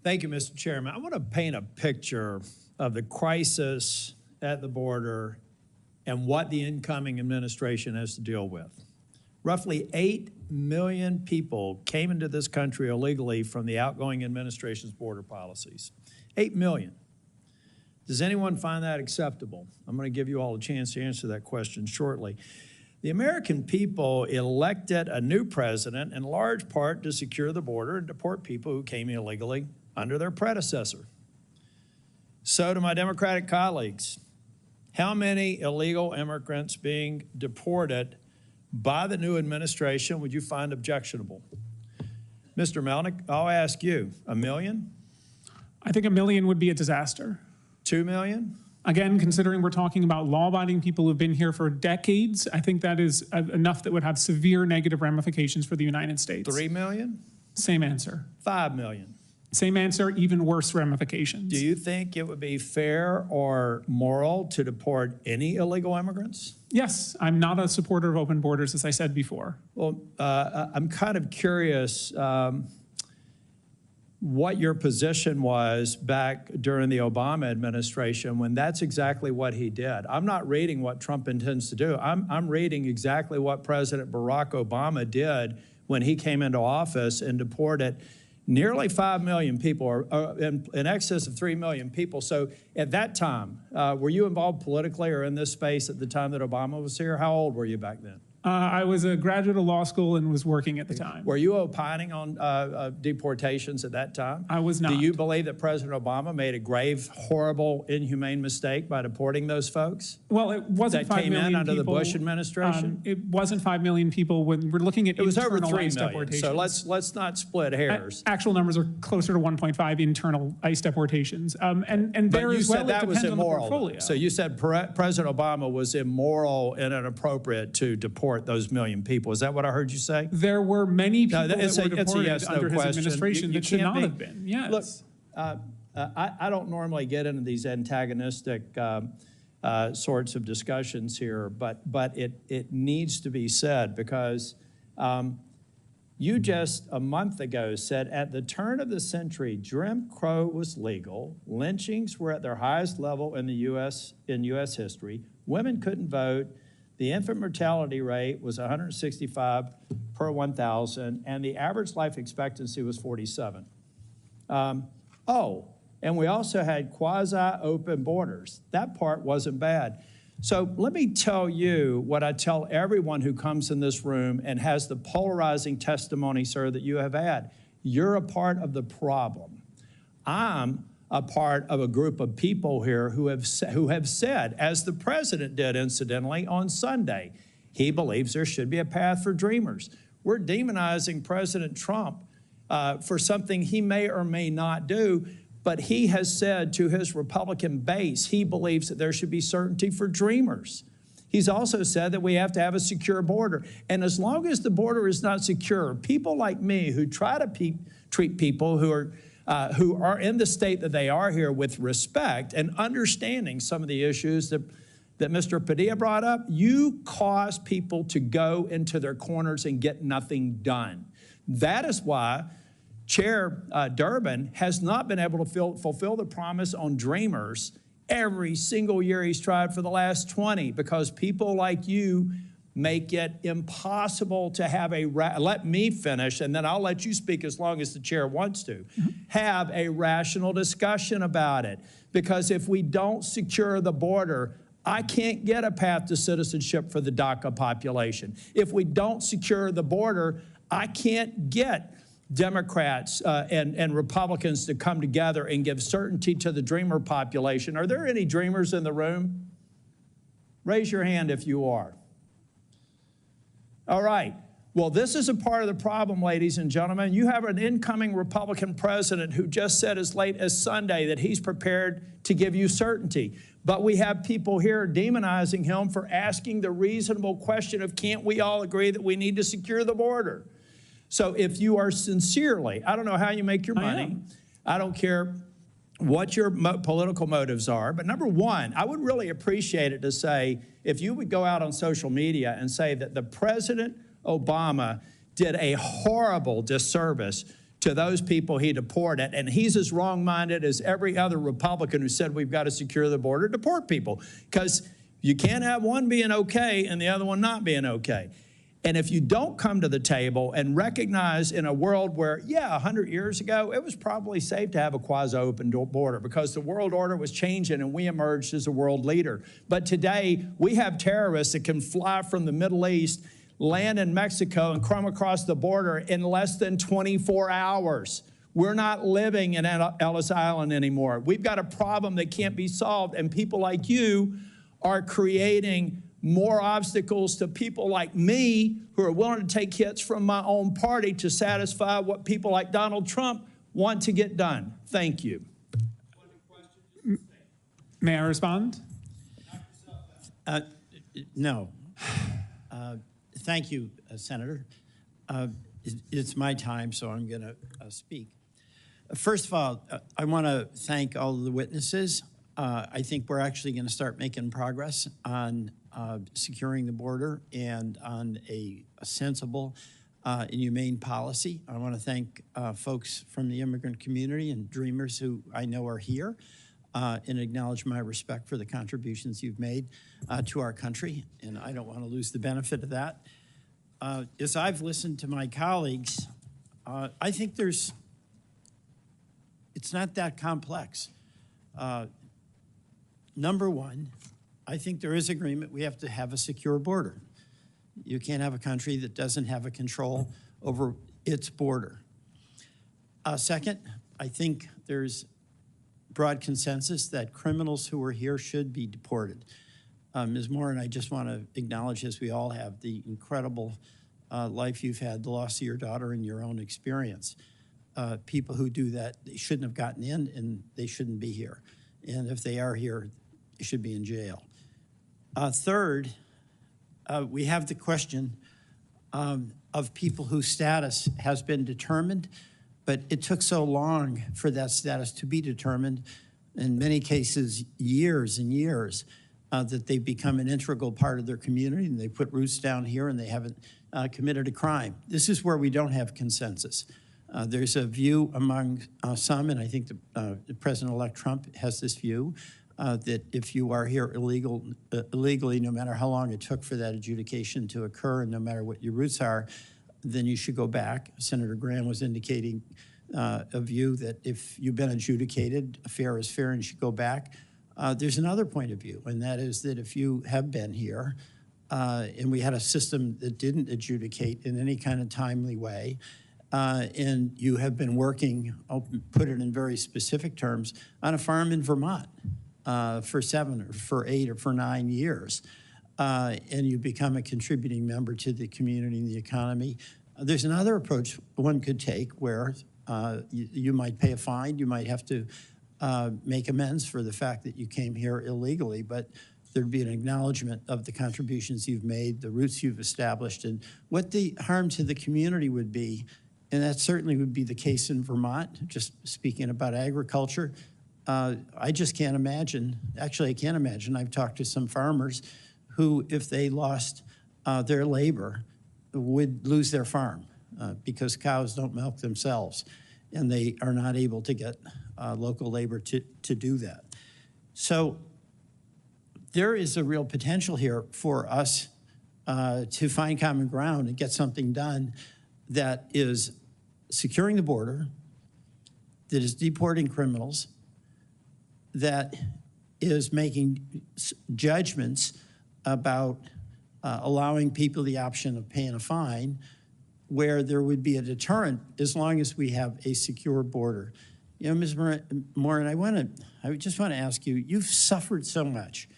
Thank you, Mr. Chairman. I want to paint a picture of the crisis at the border and what the incoming administration has to deal with. Roughly 8 million people came into this country illegally from the outgoing administration's border policies. 8 million. Does anyone find that acceptable? I'm going to give you all a chance to answer that question shortly. The American people elected a new president in large part to secure the border and deport people who came illegally under their predecessor. So to my Democratic colleagues, how many illegal immigrants being deported by the new administration would you find objectionable? Mr. Melnick, I'll ask you, 1 million? I think 1 million would be a disaster. 2 million? Again, considering we're talking about law-abiding people who've been here for decades, I think that is enough that would have severe negative ramifications for the United States. 3 million? Same answer. 5 million? Same answer, even worse ramifications. Do you think it would be fair or moral to deport any illegal immigrants? Yes, I'm not a supporter of open borders, as I said before. Well, I'm kind of curious what your position was back during the Obama administration when that's exactly what he did. I'm not reading what Trump intends to do. I'm reading exactly what President Barack Obama did when he came into office and deported nearly 5 million people, or in excess of 3 million people. So at that time, were you involved politically or in this space at the time that Obama was here? How old were you back then? I was a graduate of law school and was working at the time. Were you opining on deportations at that time? I was not. Do you believe that President Obama made a grave, horrible, inhumane mistake by deporting those folks? Well, it wasn't 5 million people. That came in under the Bush administration? It wasn't 5 million people. When we're looking at it was over 3 ICE million, deportations. so let's not split hairs. Actual numbers are closer to 1.5 internal ICE deportations. And there but you as said well, that it was depends on the immoral. portfolio. So you said President Obama was immoral and inappropriate to deport those million people. Is that what I heard you say? There were many people that were deported yes, under his question. administration You that should can't not have been. Yes. Look, I don't normally get into these antagonistic sorts of discussions here, but it needs to be said because you just a month ago said at the turn of the century, Jim Crow was legal, lynchings were at their highest level in the U.S. history, women couldn't vote, the infant mortality rate was 165 per 1,000, and the average life expectancy was 47. And we also had quasi-open borders. That part wasn't bad. So let me tell you what I tell everyone who comes in this room and has the polarizing testimony, sir, that you have had. You're a part of the problem. I'm a part of a group of people here who have said, as the president did, incidentally, on Sunday, he believes there should be a path for dreamers. We're demonizing President Trump for something he may or may not do, but he has said to his Republican base, he believes that there should be certainty for dreamers. He's also said that we have to have a secure border. And as long as the border is not secure, people like me who try to treat people who are in the state that they are here with respect and understanding some of the issues that Mr. Padilla brought up, you cause people to go into their corners and get nothing done. That is why Chair Durbin has not been able to fulfill the promise on dreamers every single year he's tried for the last 20, because people like you make it impossible to have let me finish, and then I'll let you speak as long as the chair wants to, have a rational discussion about it. Because if we don't secure the border, I can't get a path to citizenship for the DACA population. If we don't secure the border, I can't get Democrats and Republicans to come together and give certainty to the dreamer population. Are there any dreamers in the room? Raise your hand if you are. All right. Well, this is a part of the problem, ladies and gentlemen. You have an incoming Republican president who just said as late as Sunday that he's prepared to give you certainty. But we have people here demonizing him for asking the reasonable question of, can't we all agree that we need to secure the border? So if you are sincerely, I don't know how you make your money. I don't care what your political motives are. But number one, I would really appreciate it to say, if you would go out on social media and say that the President Obama did a horrible disservice to those people he deported, and he's as wrong-minded as every other Republican who said we've got to secure the border, deport people. Because you can't have one being okay and the other one not being okay. And if you don't come to the table and recognize in a world where, yeah, 100 years ago, it was probably safe to have a quasi-open border because the world order was changing and we emerged as a world leader. But today, we have terrorists that can fly from the Middle East, land in Mexico, and come across the border in less than 24 hours. We're not living in Ellis Island anymore. We've got a problem that can't be solved, and people like you are creating more obstacles to people like me who are willing to take hits from my own party to satisfy what people like Donald Trump want to get done. Thank you. May I respond? No. Thank you, Senator. It's my time, so I'm going to speak. First of all, I want to thank all of the witnesses. I think we're actually going to start making progress on securing the border and on a sensible and humane policy. I want to thank folks from the immigrant community and dreamers who I know are here and acknowledge my respect for the contributions you've made to our country, and I don't want to lose the benefit of that. As I've listened to my colleagues, I think it's not that complex. Number one, I think there is agreement we have to have a secure border. You can't have a country that doesn't have a control over its border. Second, I think there's broad consensus that criminals who are here should be deported. Ms. Moore, I just want to acknowledge, as we all have, the incredible life you've had, the loss of your daughter and your own experience. People who do that, they shouldn't have gotten in and they shouldn't be here. And if they are here, they should be in jail. Third, we have the question of people whose status has been determined, but it took so long for that status to be determined, in many cases years and years, that they've become an integral part of their community and they put roots down here and they haven't committed a crime. This is where we don't have consensus. There's a view among some, and I think the President-elect Trump has this view, that if you are here illegally, no matter how long it took for that adjudication to occur and no matter what your roots are, then you should go back. Senator Graham was indicating a view that if you've been adjudicated, fair is fair and you should go back. There's another point of view, and that is that if you have been here and we had a system that didn't adjudicate in any kind of timely way, and you have been working, I'll put it in very specific terms, on a farm in Vermont for 7 or for 8 or for 9 years, and you become a contributing member to the community and the economy. There's another approach one could take where you might pay a fine, you might have to make amends for the fact that you came here illegally, but there'd be an acknowledgement of the contributions you've made, the roots you've established, and what the harm to the community would be. And that certainly would be the case in Vermont, just speaking about agriculture. I just can't imagine, actually I can't imagine, I've talked to some farmers who, if they lost their labor, would lose their farm because cows don't milk themselves and they are not able to get local labor to do that. So there is a real potential here for us to find common ground and get something done that is securing the border, that is deporting criminals, that is making judgments about allowing people the option of paying a fine, where there would be a deterrent as long as we have a secure border. You know, Ms. Morin, I just want to ask you, you've suffered so much,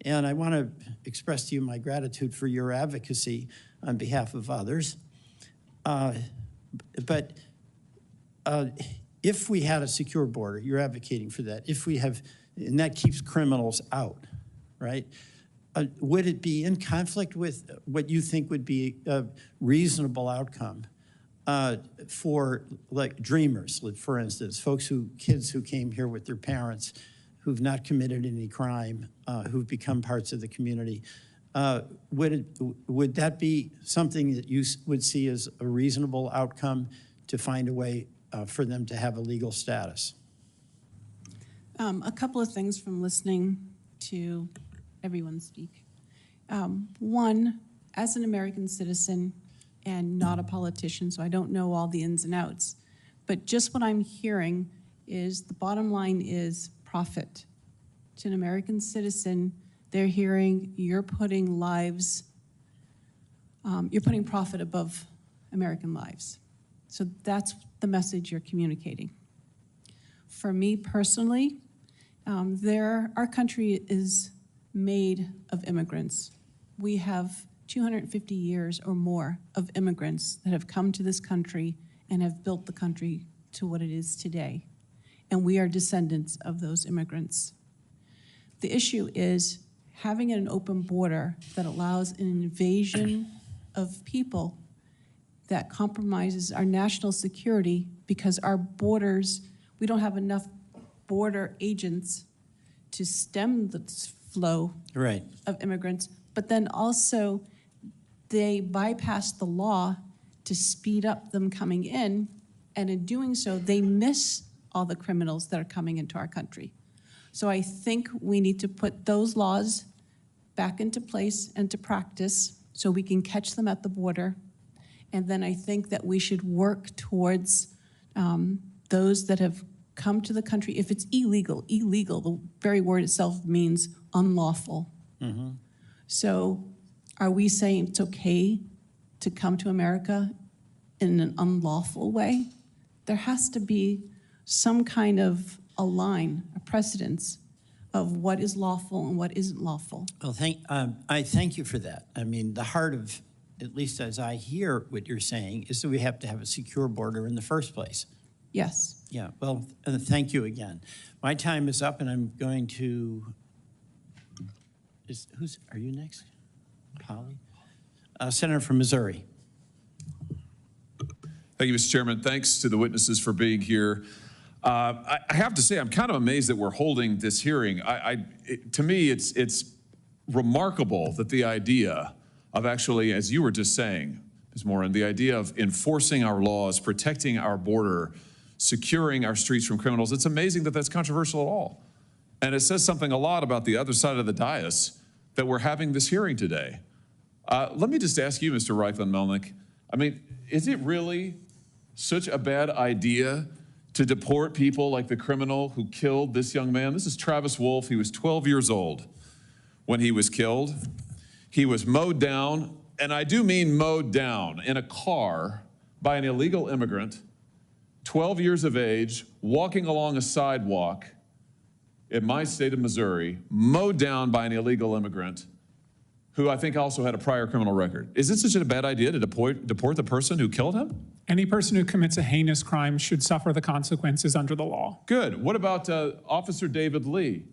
and I want to express to you my gratitude for your advocacy on behalf of others. But if we had a secure border, you're advocating for that, if we have, and that keeps criminals out, right? Would it be in conflict with what you think would be a reasonable outcome for, like, dreamers, for instance, kids who came here with their parents, who've not committed any crime, who've become parts of the community? Would that be something that you would see as a reasonable outcome to find a way for them to have a legal status? A couple of things from listening to everyone speak. One, as an American citizen and not a politician, so I don't know all the ins and outs, but just what I'm hearing is the bottom line is profit. To an American citizen, they're hearing you're putting lives, you're putting profit above American lives. So that's the message you're communicating. For me personally, our country is made of immigrants. We have 250 years or more of immigrants that have come to this country and have built the country to what it is today. And we are descendants of those immigrants. The issue is having an open border that allows an invasion of people that compromises our national security because our borders, we don't have enough border agents to stem the flow of immigrants, but then also they bypass the law to speed up them coming in, and in doing so, they miss all the criminals that are coming into our country. So I think we need to put those laws back into place and to practice so we can catch them at the border. And then I think that we should work towards those that have come to the country. If it's illegal, the very word itself means unlawful. Mm-hmm. So are we saying it's okay to come to America in an unlawful way? There has to be some kind of a line, a precedence of what is lawful and what isn't lawful. Well, I thank you for that. I mean, the heart of, at least as I hear what you're saying, is that we have to have a secure border in the first place. Yes. Yeah, well, thank you again. My time is up, and I'm going to, are you next? Polly? Senator from Missouri. Thank you, Mr. Chairman. Thanks to the witnesses for being here. I have to say, I'm kind of amazed that we're holding this hearing. To me, it's remarkable that the idea of actually, as you were just saying, Ms. Morin, the idea of enforcing our laws, protecting our border, securing our streets from criminals, it's amazing that that's controversial at all. And it says something a lot about the other side of the dais that we're having this hearing today. Let me just ask you, Mr. Reichlin-Melnick, I mean, is it really such a bad idea to deport people like the criminal who killed this young man? This is Travis Wolf. He was 12 years old when he was killed. He was mowed down, and I do mean mowed down, in a car by an illegal immigrant, 12 years of age, walking along a sidewalk in my state of Missouri, mowed down by an illegal immigrant who I think also had a prior criminal record. Is it such a bad idea to deport the person who killed him? Any person who commits a heinous crime should suffer the consequences under the law. Good. What about Officer David Lee?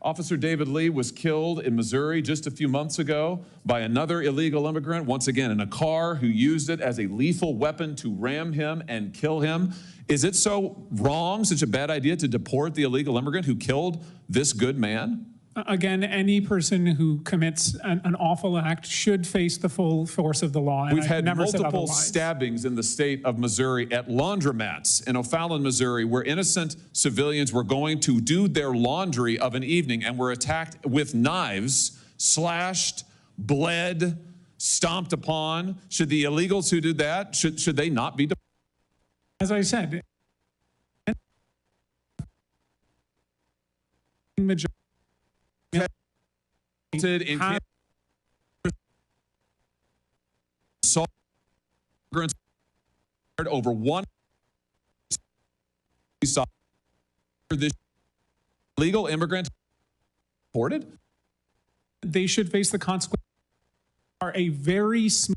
Officer David Lee was killed in Missouri just a few months ago by another illegal immigrant, once again in a car, who used it as a lethal weapon to ram him and kill him. Is it so wrong, such a bad idea to deport the illegal immigrant who killed this good man? Again, any person who commits an awful act should face the full force of the law. And We've had multiple otherwise. stabbings in the state of Missouri at laundromats in O'Fallon, Missouri, where innocent civilians were going to do their laundry of an evening and were attacked with knives, slashed, bled, stomped upon? Should the illegals who did that, should they not be deported? As I said, in immigrants over one. We saw this legal immigrants deported. They should face the consequences. Are a very small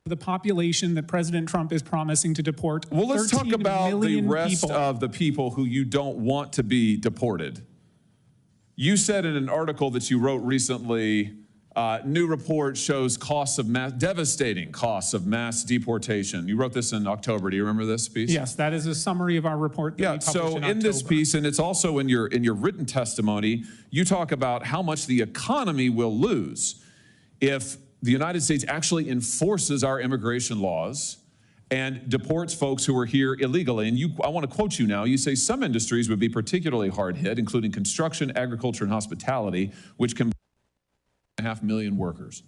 the population that President Trump is promising to deport. Well, let's talk about the rest people. of the people who you don't want to be deported. You said in an article that you wrote recently, new report shows devastating costs of mass deportation. You wrote this in October. Do you remember this piece? Yes, that is a summary of our report. That we so in this piece, and it's also in your written testimony, you talk about how much the economy will lose if the United States actually enforces our immigration laws and deports folks who are here illegally. And I want to quote you now. You say some industries would be particularly hard hit, including construction, agriculture, and hospitality, which can 1.5 million workers.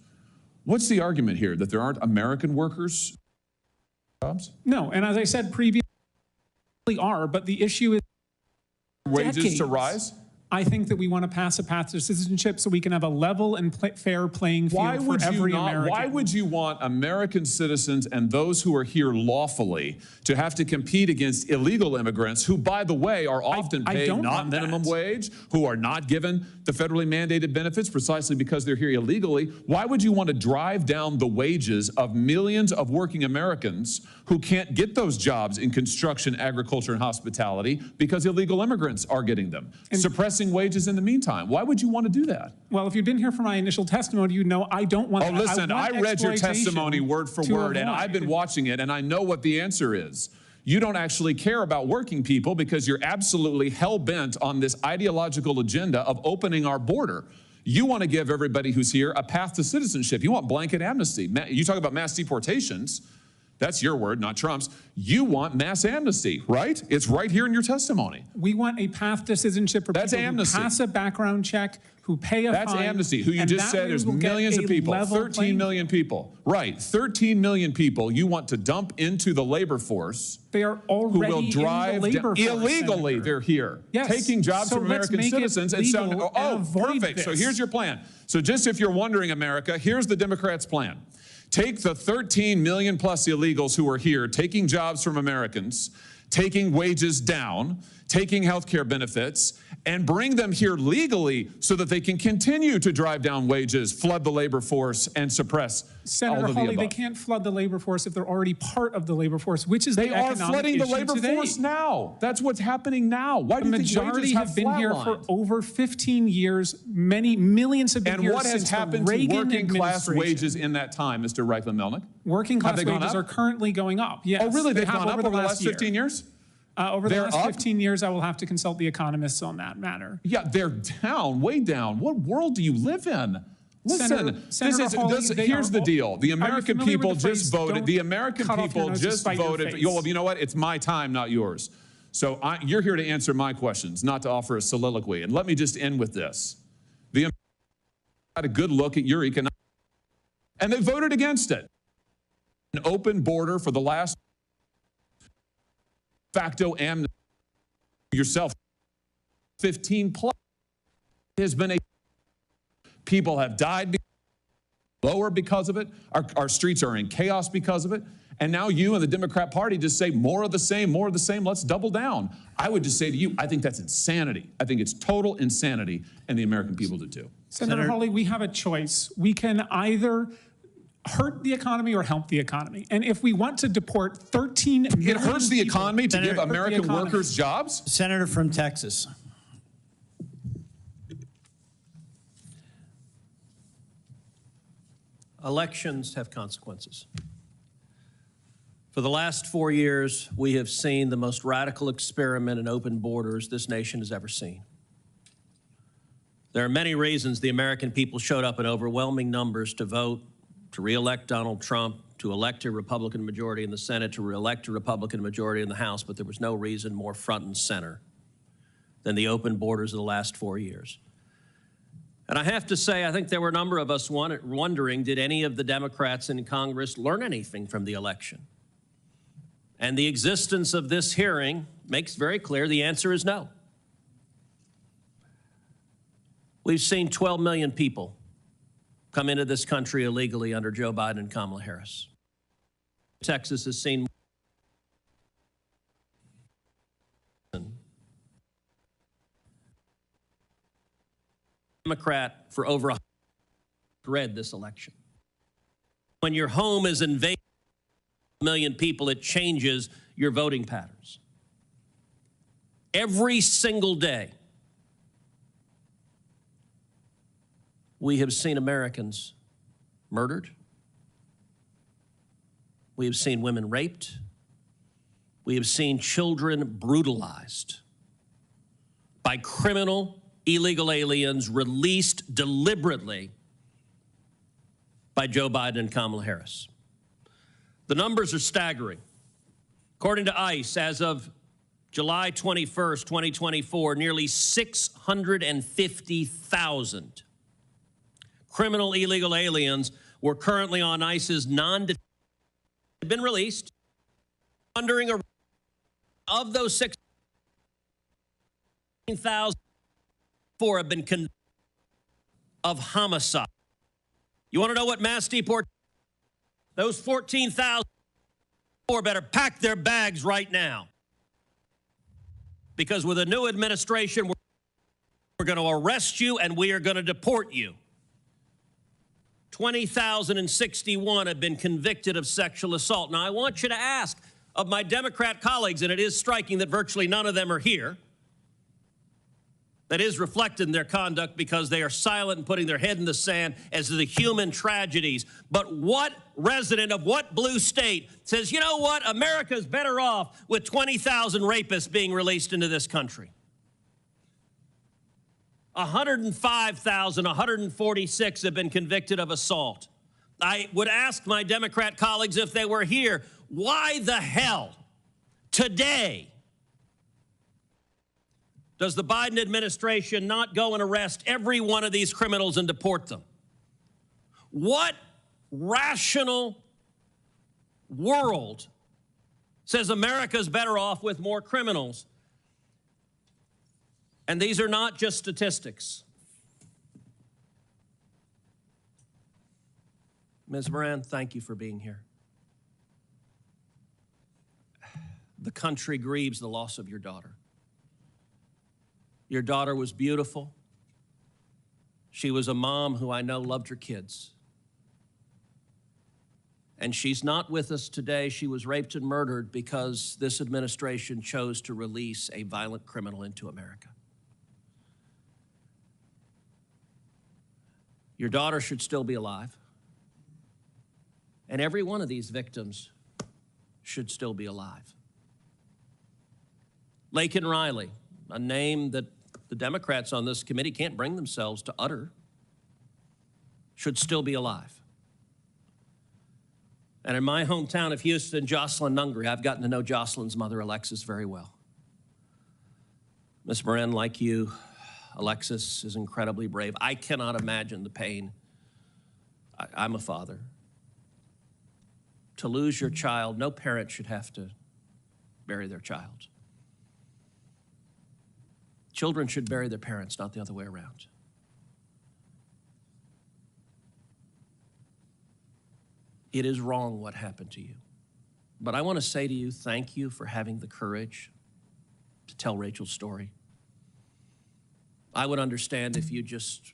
What's the argument here, that there aren't American workers jobs? No, and as I said previously, are, but the issue is wages to rise? I think that we want to pass a path to citizenship so we can have a level and fair playing field for every American. Why would you want American citizens and those who are here lawfully to have to compete against illegal immigrants who, by the way, are often paid not minimum wage, who are not given the federally mandated benefits precisely because they're here illegally? Why would you want to drive down the wages of millions of working Americans who can't get those jobs in construction, agriculture, and hospitality because illegal immigrants are getting them? Suppressing wages in the meantime. Why would you want to do that? Well, if you've been here for my initial testimony, you know I don't want that. Oh, listen, I read your testimony word for word, and I've been watching it, and I know what the answer is. You don't actually care about working people because you're absolutely hell-bent on this ideological agenda of opening our border. You want to give everybody who's here a path to citizenship. You want blanket amnesty. You talk about mass deportations. That's your word, not Trump's. You want mass amnesty, right? It's right here in your testimony. We want a path to citizenship for people who pass a background check, who pay a fine. That's amnesty, who you just said there's millions of people, 13 million people. Right, 13 million people you want to dump into the labor force. They are already who will drive in the labor force, illegally, Senator. They're here, yes. taking jobs So from American citizens. And so, perfect. So here's your plan. So just if you're wondering, America, here's the Democrats' plan. Take the 13 million plus illegals who are here, taking jobs from Americans, taking wages down, taking health care benefits, and bring them here legally so that they can continue to drive down wages, flood the labor force, and suppress Senator all of the Hawley, above. they can't flood the labor force if they're already part of the labor force, which is the economic issue today. They are flooding the labor force now. That's what's happening now. Why do you think wages have flatlined? The majority have been here for over 15 years. Many millions have been here since the Reagan administration. And what has happened to working class wages in that time, Mr. Reichland-Melnick? Working class wages are currently going up, yes. Oh, really? They've gone up over the last 15 years? Over the last 15 years, I will have to consult the economists on that matter. Yeah, they're down, way down. What world do you live in? Listen, here's the deal. The American people just voted. The American people just voted. Well, you know what? It's my time, not yours. So you're here to answer my questions, not to offer a soliloquy. And let me just end with this. The Americans had a good look at your economic, and they voted against it. An open border for the last facto amnesty yourself 15 plus has been a people have died lower because of it. Our streets are in chaos because of it. And now you and the Democrat Party just say more of the same, let's double down. I would just say to you, I think that's insanity. I think it's total insanity, and the American people do too. Senator Hawley, we have a choice. We can either hurt the economy or help the economy. And if we want to deport 13 million It hurts the economy to give Senator, American workers jobs? Senator from Texas. Elections have consequences. For the last 4 years, we have seen the most radical experiment in open borders this nation has ever seen. There are many reasons the American people showed up in overwhelming numbers to vote to re-elect Donald Trump, to elect a Republican majority in the Senate, to re-elect a Republican majority in the House, but there was no reason more front and center than the open borders of the last 4 years. And I have to say, I think there were a number of us wondering, did any of the Democrats in Congress learn anything from the election? And the existence of this hearing makes very clear the answer is no. We've seen 12 million people come into this country illegally under Joe Biden and Kamala Harris. Texas has seen Democrat for over a read this election. When your home is invaded by 1 million people, it changes your voting patterns. Every single day, we have seen Americans murdered. We have seen women raped. We have seen children brutalized by criminal illegal aliens released deliberately by Joe Biden and Kamala Harris. The numbers are staggering. According to ICE, as of July 21st, 2024, nearly 650,000 criminal illegal aliens were currently on ICE's non-detained, had been released, wondering of those 16,000, have been convicted of homicide. You want to know what mass deportation? Those 14,000 better pack their bags right now. Because with a new administration, we're going to arrest you and we are going to deport you. 20,061 have been convicted of sexual assault. Now, I want you to ask of my Democrat colleagues, and it is striking that virtually none of them are here. That is reflected in their conduct because they are silent and putting their head in the sand as to the human tragedies. But what resident of what blue state says, you know what, America's better off with 20,000 rapists being released into this country? 105,146 have been convicted of assault. I would ask my Democrat colleagues if they were here, why the hell today does the Biden administration not go and arrest every one of these criminals and deport them? What rational world says America's better off with more criminals? And these are not just statistics. Ms. Moran, thank you for being here. The country grieves the loss of your daughter. Your daughter was beautiful. She was a mom who I know loved her kids. And she's not with us today. She was raped and murdered because this administration chose to release a violent criminal into America. Your daughter should still be alive. And every one of these victims should still be alive. Laken Riley, a name that the Democrats on this committee can't bring themselves to utter, should still be alive. And in my hometown of Houston, Jocelyn Nungry, I've gotten to know Jocelyn's mother, Alexis, very well. Ms. Moran, like you, Alexis is incredibly brave. I cannot imagine the pain. I'm a father. To lose your child, no parent should have to bury their child. Children should bury their parents, not the other way around. It is wrong what happened to you. But I want to say to you, thank you for having the courage to tell Rachel's story. I would understand if you just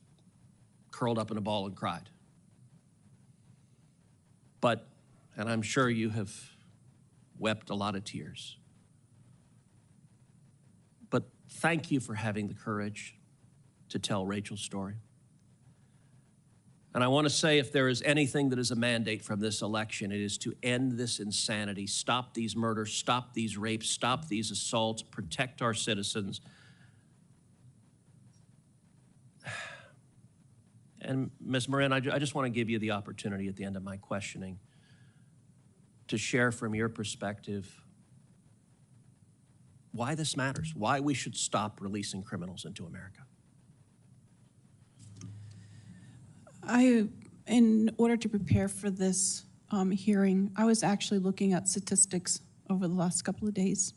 curled up in a ball and cried. But, and I'm sure you have wept a lot of tears. But thank you for having the courage to tell Rachel's story. And I want to say, if there is anything that is a mandate from this election, it is to end this insanity, stop these murders, stop these rapes, stop these assaults, protect our citizens. And Ms. Moran, I just want to give you the opportunity at the end of my questioning to share from your perspective why this matters, why we should stop releasing criminals into America. In order to prepare for this hearing, I was actually looking at statistics over the last couple of days.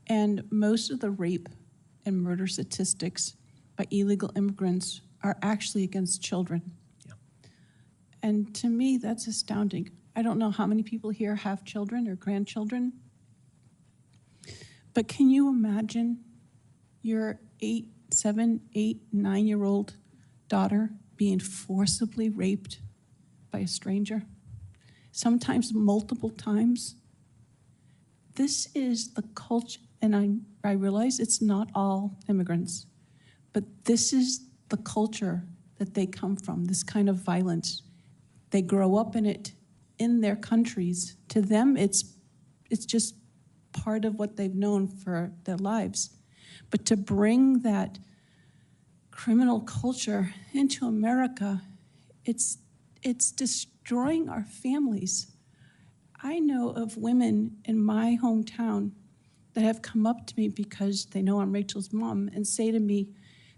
And most of the rape and murder statistics by illegal immigrants are actually against children. Yeah. And to me, that's astounding. I don't know how many people here have children or grandchildren, but can you imagine your 7, 8, 9-year-old daughter being forcibly raped by a stranger, sometimes multiple times? This is the culture, and I realize it's not all immigrants, but this is the culture that they come from, this kind of violence. They grow up in it in their countries. To them, it's just part of what they've known for their lives. But to bring that criminal culture into America, it's destroying our families. I know of women in my hometown that have come up to me because they know I'm Rachel's mom and say to me,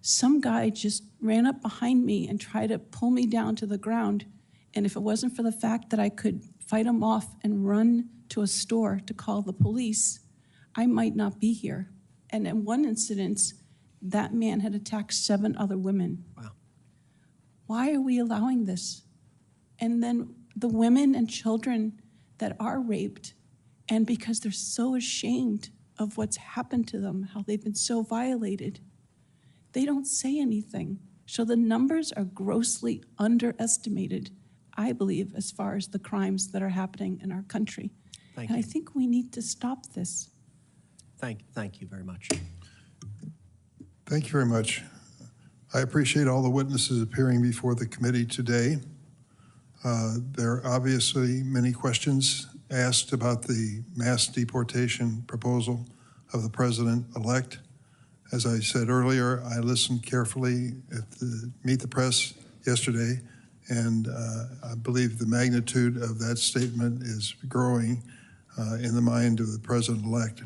some guy just ran up behind me and tried to pull me down to the ground. And if it wasn't for the fact that I could fight him off and run to a store to call the police, I might not be here. And in one incident, that man had attacked 7 other women. Wow. Why are we allowing this? And then the women and children that are raped, and because they're so ashamed of what's happened to them, how they've been so violated, they don't say anything. So the numbers are grossly underestimated, I believe, as far as the crimes that are happening in our country. Thank and you. I think we need to stop this. Thank you very much. Thank you very much. I appreciate all the witnesses appearing before the committee today. There are obviously many questions asked about the mass deportation proposal of the president-elect. As I said earlier, I listened carefully at the Meet the Press yesterday, and I believe the magnitude of that statement is growing in the mind of the president-elect.